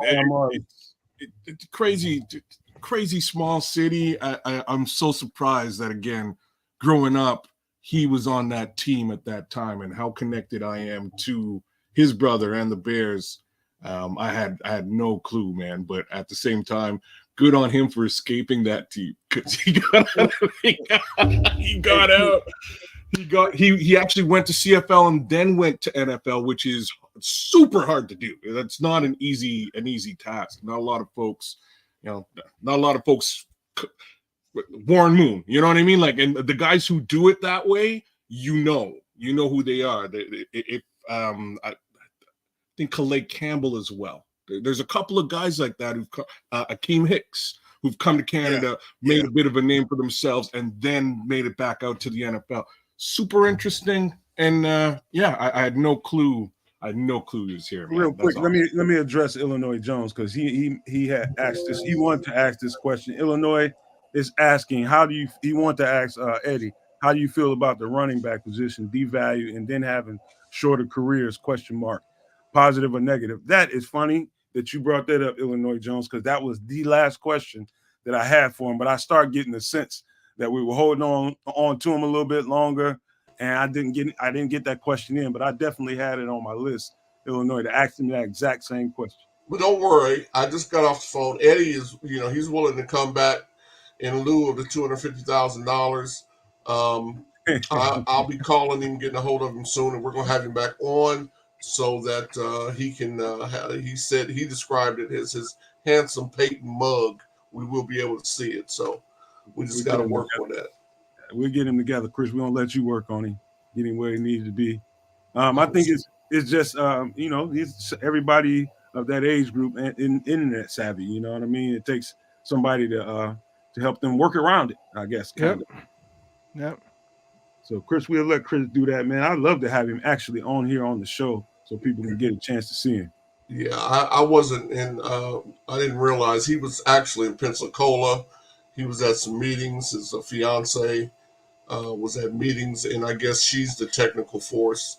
it's crazy small city. I'm so surprised that, again, growing up, he was on that team at that time, and how connected I am to his brother and the Bears. I had no clue, man. But at the same time, good on him for escaping that team, because he got out. He actually went to CFL and then went to NFL, which is super hard to do. That's not an easy task. Not a lot of folks, Warren Moon, you know what I mean? Like, and the guys who do it that way, you know who they are. I think Calais Campbell as well. There's a couple of guys like that who've Akeem Hicks, who've come to Canada, made a bit of a name for themselves, and then made it back out to the NFL. Super interesting. And I had no clue. I had no clue he was here. Man. Real quick, let me address Illinois Jones, because he had asked this. He wanted to ask this question. Illinois is asking, he wanted to ask Eddie, how do you feel about the running back position devalue and then having shorter careers? ? Positive or negative? That is funny that you brought that up, Illinois Jones, because that was the last question that I had for him. But I started getting the sense that we were holding on to him a little bit longer, and I didn't get that question in, but I definitely had it on my list, Illinois, to ask him that exact same question. But don't worry, I just got off the phone. Eddie is, he's willing to come back in lieu of the $250,000. I'll be calling him, getting a hold of him soon, and we're going to have him back on so that he can. He described it as his handsome Payton mug. We will be able to see it, so we just got to work on that. We'll get him together, Chris. We're gonna let you work on him, get him where he needs to be. I think it's just he's everybody of that age group and internet savvy. You know what I mean? It takes somebody to help them work around it, I guess. Yep. So, Chris, we'll let Chris do that, man. I'd love to have him actually on here on the show so people can get a chance to see him. Yeah, I wasn't in. I didn't realize he was actually in Pensacola. He was at some meetings. His fiance was at meetings, and I guess she's the technical force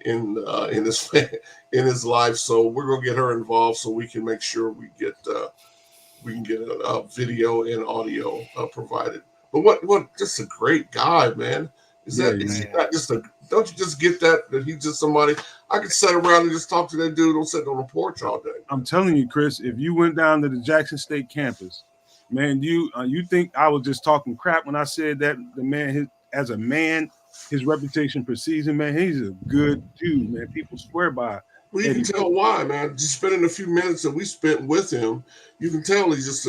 in his life. So we're gonna get her involved so we can make sure we can get a video and audio provided. But what? Just a great guy, man. Is he not just a? Don't you just get that he's just somebody I could sit around and just talk to that dude. Don't sit on the porch all day. I'm telling you, Chris, if you went down to the Jackson State campus, man, you think I was just talking crap when I said that the man, his reputation precedes him, man. He's a good dude, man. People swear by it. Well, you can tell why, man. Just spending a few minutes that we spent with him, you can tell he's just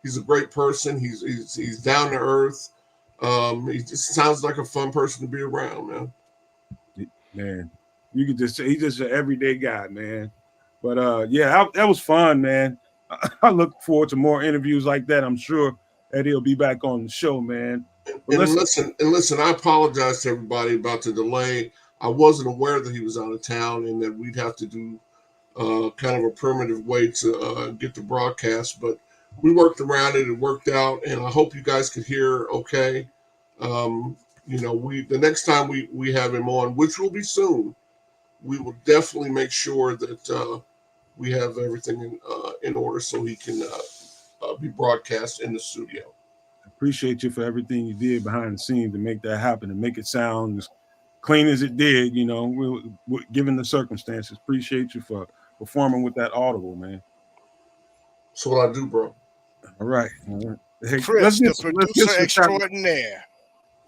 he's a great person. He's down to earth. He just sounds like a fun person to be around, man. Man, you could just say he's just an everyday guy, man. But that was fun, man. I look forward to more interviews like that. I'm sure Eddie will be back on the show, man. Listen, I apologize to everybody about the delay. I wasn't aware that he was out of town and that we'd have to do kind of a primitive way to get the broadcast, but we worked around it. It worked out, and I hope you guys could hear okay. The next time we have him on, which will be soon, we will definitely make sure that we have everything in order so he can be broadcast in the studio. Appreciate you for everything you did behind the scenes to make that happen and make it sound as clean as it did, given the circumstances. Appreciate you for performing with that audible, man. That's what I do, bro. All right. Hey, Chris, the producer extraordinaire.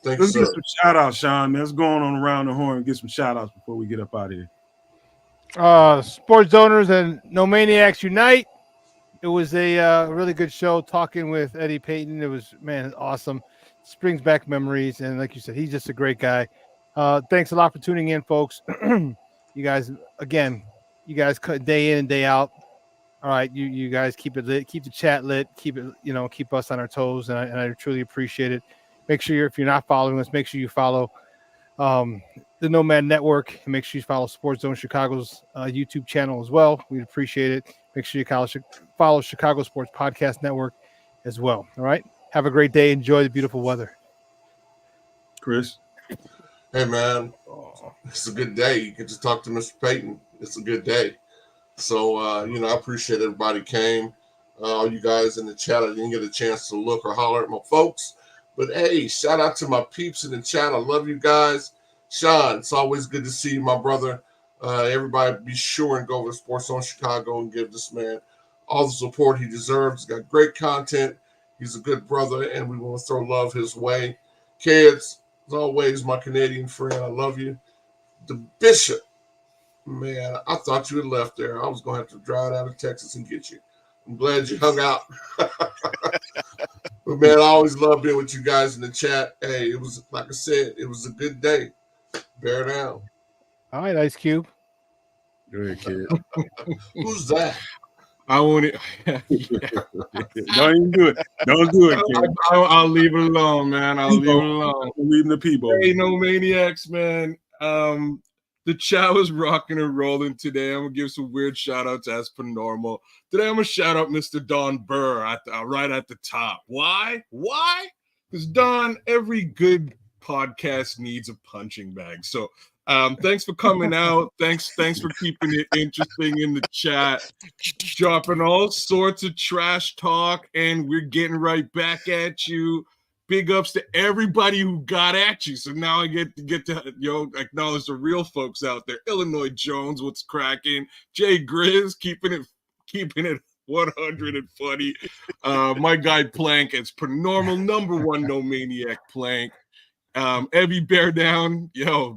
Let's get some shout outs, Sean. Let's go on around the horn and get some shout outs before we get up out of here. Sports owners and No Maniacs Unite. It was a really good show talking with Eddie Payton. It was, man, awesome. Brings back memories. And like you said, he's just a great guy. Thanks a lot for tuning in, folks. You guys, again, cut day in and day out. All right. You guys keep it lit, keep the chat lit, keep us on our toes. And I truly appreciate it. Make sure if you're not following us, make sure you follow the Nomad Network, and make sure you follow Sports Zone Chicago's YouTube channel as well. We'd appreciate it. Make sure you follow Chicago Sports Podcast Network as well. All right. Have a great day. Enjoy the beautiful weather. Chris. Hey, man. It's a good day. You get to talk to Mr. Payton. It's a good day. So, I appreciate everybody came. All you guys in the chat, I didn't get a chance to look or holler at my folks. But, hey, shout out to my peeps in the chat. I love you guys. Sean, it's always good to see you, my brother. Everybody be sure and go over to Sports Zone Chicago and give this man all the support he deserves. He's got great content. He's a good brother, and we want to throw love his way. Kids, as always, my Canadian friend, I love you. The Bishop, man, I thought you had left there. I was going to have to drive out of Texas and get you. I'm glad you hung out. But, man, I always love being with you guys in the chat. Hey, it was, like I said, it was a good day. Bear down. All right, Ice Cube. Go ahead, kid. Who's that? I want it. Don't even do it. Don't do it, kid. I'll leave it alone, man. I'll leave it alone. Leaving the people. Hey, No Maniacs, man. The chat was rocking and rolling today. I'm gonna give some weird shout outs as per normal. Today I'm gonna shout out Mr. Don Burr right at the top. Why? Because Don, every good podcast needs a punching bag. So thanks for coming out. Thanks for keeping it interesting in the chat, dropping all sorts of trash talk, and we're getting right back at you. Big ups to everybody who got at you. So now I get to acknowledge the real folks out there. Illinois Jones, what's cracking? Jay Grizz, keeping it 100 and funny. My guy Plank, as per normal, #1 No Maniac Plank. Evie Bear Down,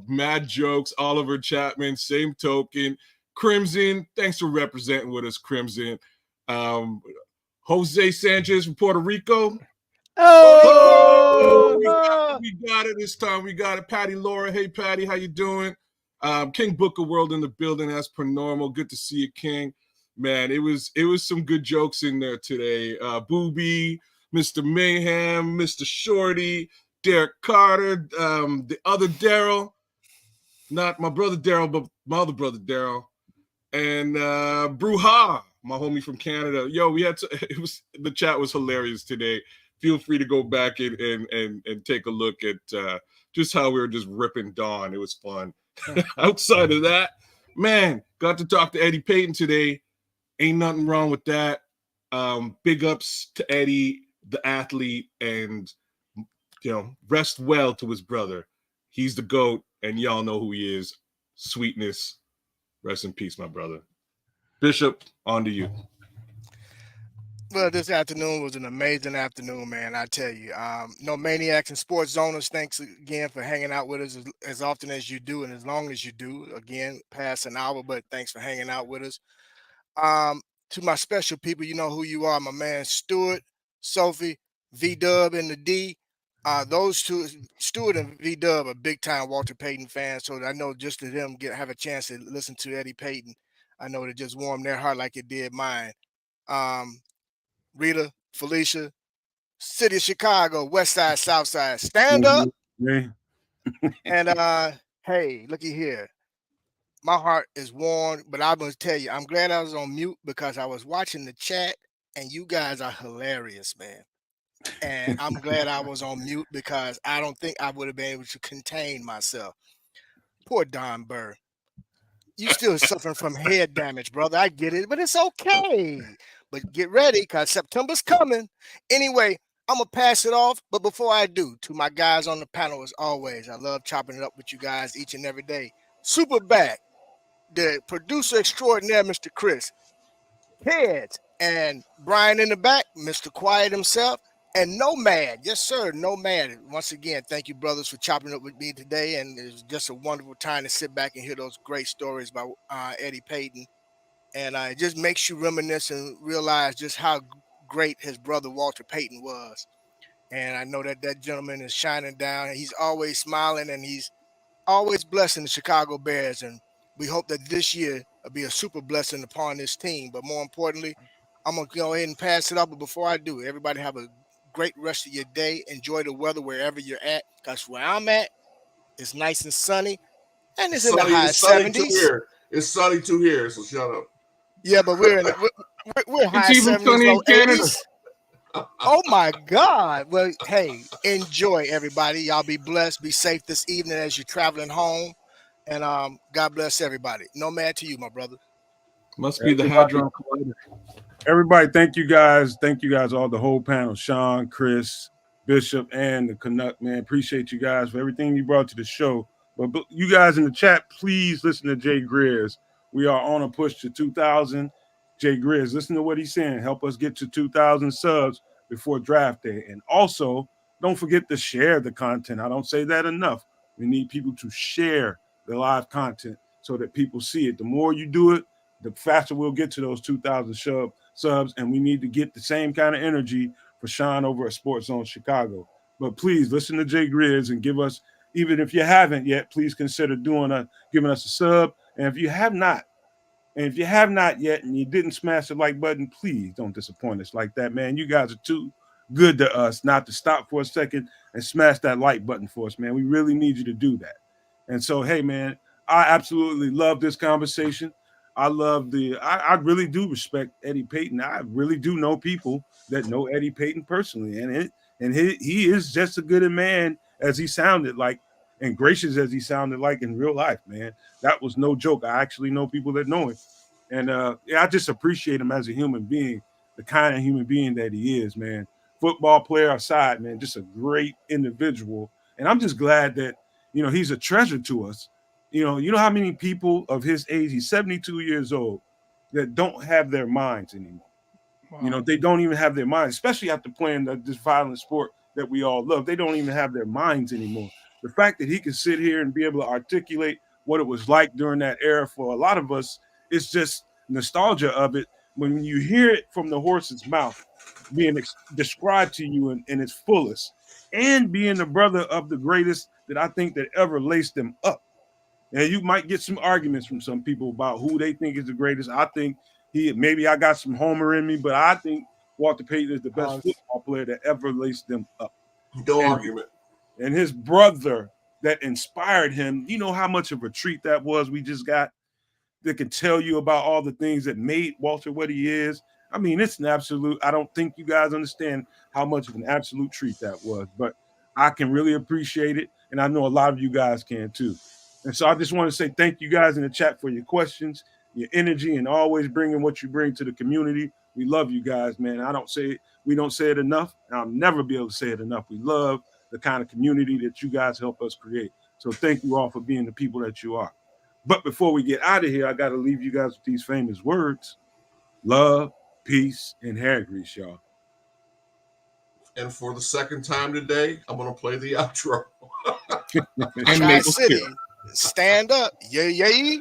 mad jokes. Oliver Chapman, same token. Crimson, thanks for representing with us, Crimson. Jose Sanchez from Puerto Rico. We got it this time. We got it. Patty Laura, hey Patty, how you doing? King Booker World in the building as per normal. Good to see you, King. Man, it was some good jokes in there today. Booby, Mr. Mayhem, Mr. Shorty, Derek Carter, the other Daryl, not my brother Daryl, but my other brother Daryl, and Bruha, my homie from Canada. Yo, the chat was hilarious today. Feel free to go back and take a look at just how we were just ripping Dawn. It was fun. Outside of that, man, got to talk to Eddie Payton today. Ain't nothing wrong with that. Big ups to Eddie, the athlete, and rest well to his brother. He's the GOAT, and y'all know who he is. Sweetness. Rest in peace, my brother. Bishop, on to you. Well, this afternoon was an amazing afternoon, man. I tell you, No Maniacs and Sports Zoners, thanks again for hanging out with us as often as you do and as long as you do. Again, past an hour, but thanks for hanging out with us. To my special people, you know who you are, my man Stuart, Sophie, V-Dub, and the D. Those two, Stuart and V-Dub, are big-time Walter Payton fans, so I know just to them have a chance to listen to Eddie Payton, I know it just warmed their heart like it did mine. Rita, Felicia, City of Chicago, West Side, South Side, stand up. Yeah. And hey, looky here. My heart is warm, but I'm going to tell you, I'm glad I was on mute because I was watching the chat, and you guys are hilarious, man. And I'm glad I was on mute because I don't think I would have been able to contain myself. Poor Don Burr. You still suffering from head damage, brother. I get it, but it's okay. But get ready, because September's coming. Anyway, I'm going to pass it off. But before I do, to my guys on the panel, as always, I love chopping it up with you guys each and every day. Super back, the producer extraordinaire, Mr. Chris, Kids, and Brian in the back, Mr. Quiet himself, and Nomad. Yes, sir, Nomad. Once again, thank you, brothers, for chopping up with me today. And it was just a wonderful time to sit back and hear those great stories about Eddie Payton. And it just makes you reminisce and realize just how great his brother Walter Payton was. And I know that that gentleman is shining down. He's always smiling, and he's always blessing the Chicago Bears. And we hope that this year will be a super blessing upon this team. But more importantly, I'm going to go ahead and pass it up. But before I do, everybody have a great rest of your day. Enjoy the weather wherever you're at, because where I'm at, it's nice and sunny, and it's in the high 70s. It's sunny too here, so shut up. Yeah, but we're high It's even 70s, sunny in low Canada. 80s. Oh my God. Well, hey, enjoy, everybody. Y'all be blessed. Be safe this evening as you're traveling home. And God bless everybody. Nomad, to you, my brother. Must be the Hadron Collider. Everybody, thank you guys. Thank you guys, all the whole panel, Sean, Chris, Bishop, and the Canuck, man. Appreciate you guys for everything you brought to the show. But you guys in the chat, please listen to Jay Greers. We are on a push to 2,000. Jay Greers, listen to what he's saying. Help us get to 2,000 subs before draft day. And also, don't forget to share the content. I don't say that enough. We need people to share the live content so that people see it. The more you do it, the faster we'll get to those 2,000 subs. And we need to get the same kind of energy for Sean over at Sports Zone Chicago. But please listen to Jay Greers and give us, even if you haven't yet, please consider giving us a sub. And if you have not yet and you didn't smash the like button, please don't disappoint us like that, man. You guys are too good to us not to stop for a second and smash that like button for us, man. We really need you to do that. And so, hey, man, I absolutely love this conversation. I really do respect Eddie Payton. I really do know people that know Eddie Payton personally. And he is just as good a man as he sounded like, and gracious as he sounded like in real life, man. That was no joke. I actually know people that know him. And I just appreciate him as a human being, the kind of human being that he is, man. Football player aside, man, just a great individual. And I'm just glad that, he's a treasure to us. You know how many people of his age, he's 72 years old, that don't have their minds anymore. Wow. They don't even have their minds, especially after playing this violent sport that we all love. They don't even have their minds anymore. The fact that he can sit here and be able to articulate what it was like during that era for a lot of us, it's just nostalgia of it. When you hear it from the horse's mouth being described to you in its fullest, and being the brother of the greatest that I think that ever laced them up. And you might get some arguments from some people about who they think is the greatest. I think maybe I got some Homer in me, but I think Walter Payton is the best football player that ever laced them up. No argument. And his brother that inspired him, you know how much of a treat that was we just got, that can tell you about all the things that made Walter what he is. I mean, it's an absolute, I don't think you guys understand how much of an absolute treat that was, but I can really appreciate it. And I know a lot of you guys can too. And so I just want to say thank you guys in the chat for your questions, your energy, and always bringing what you bring to the community. We love you guys, man. We don't say it enough. And I'll never be able to say it enough. We love the kind of community that you guys help us create. So thank you all for being the people that you are. But before we get out of here, I got to leave you guys with these famous words: love, peace, and hair grease, y'all. And for the second time today, I'm going to play the outro. Tri-City, stand up. Yay, yay.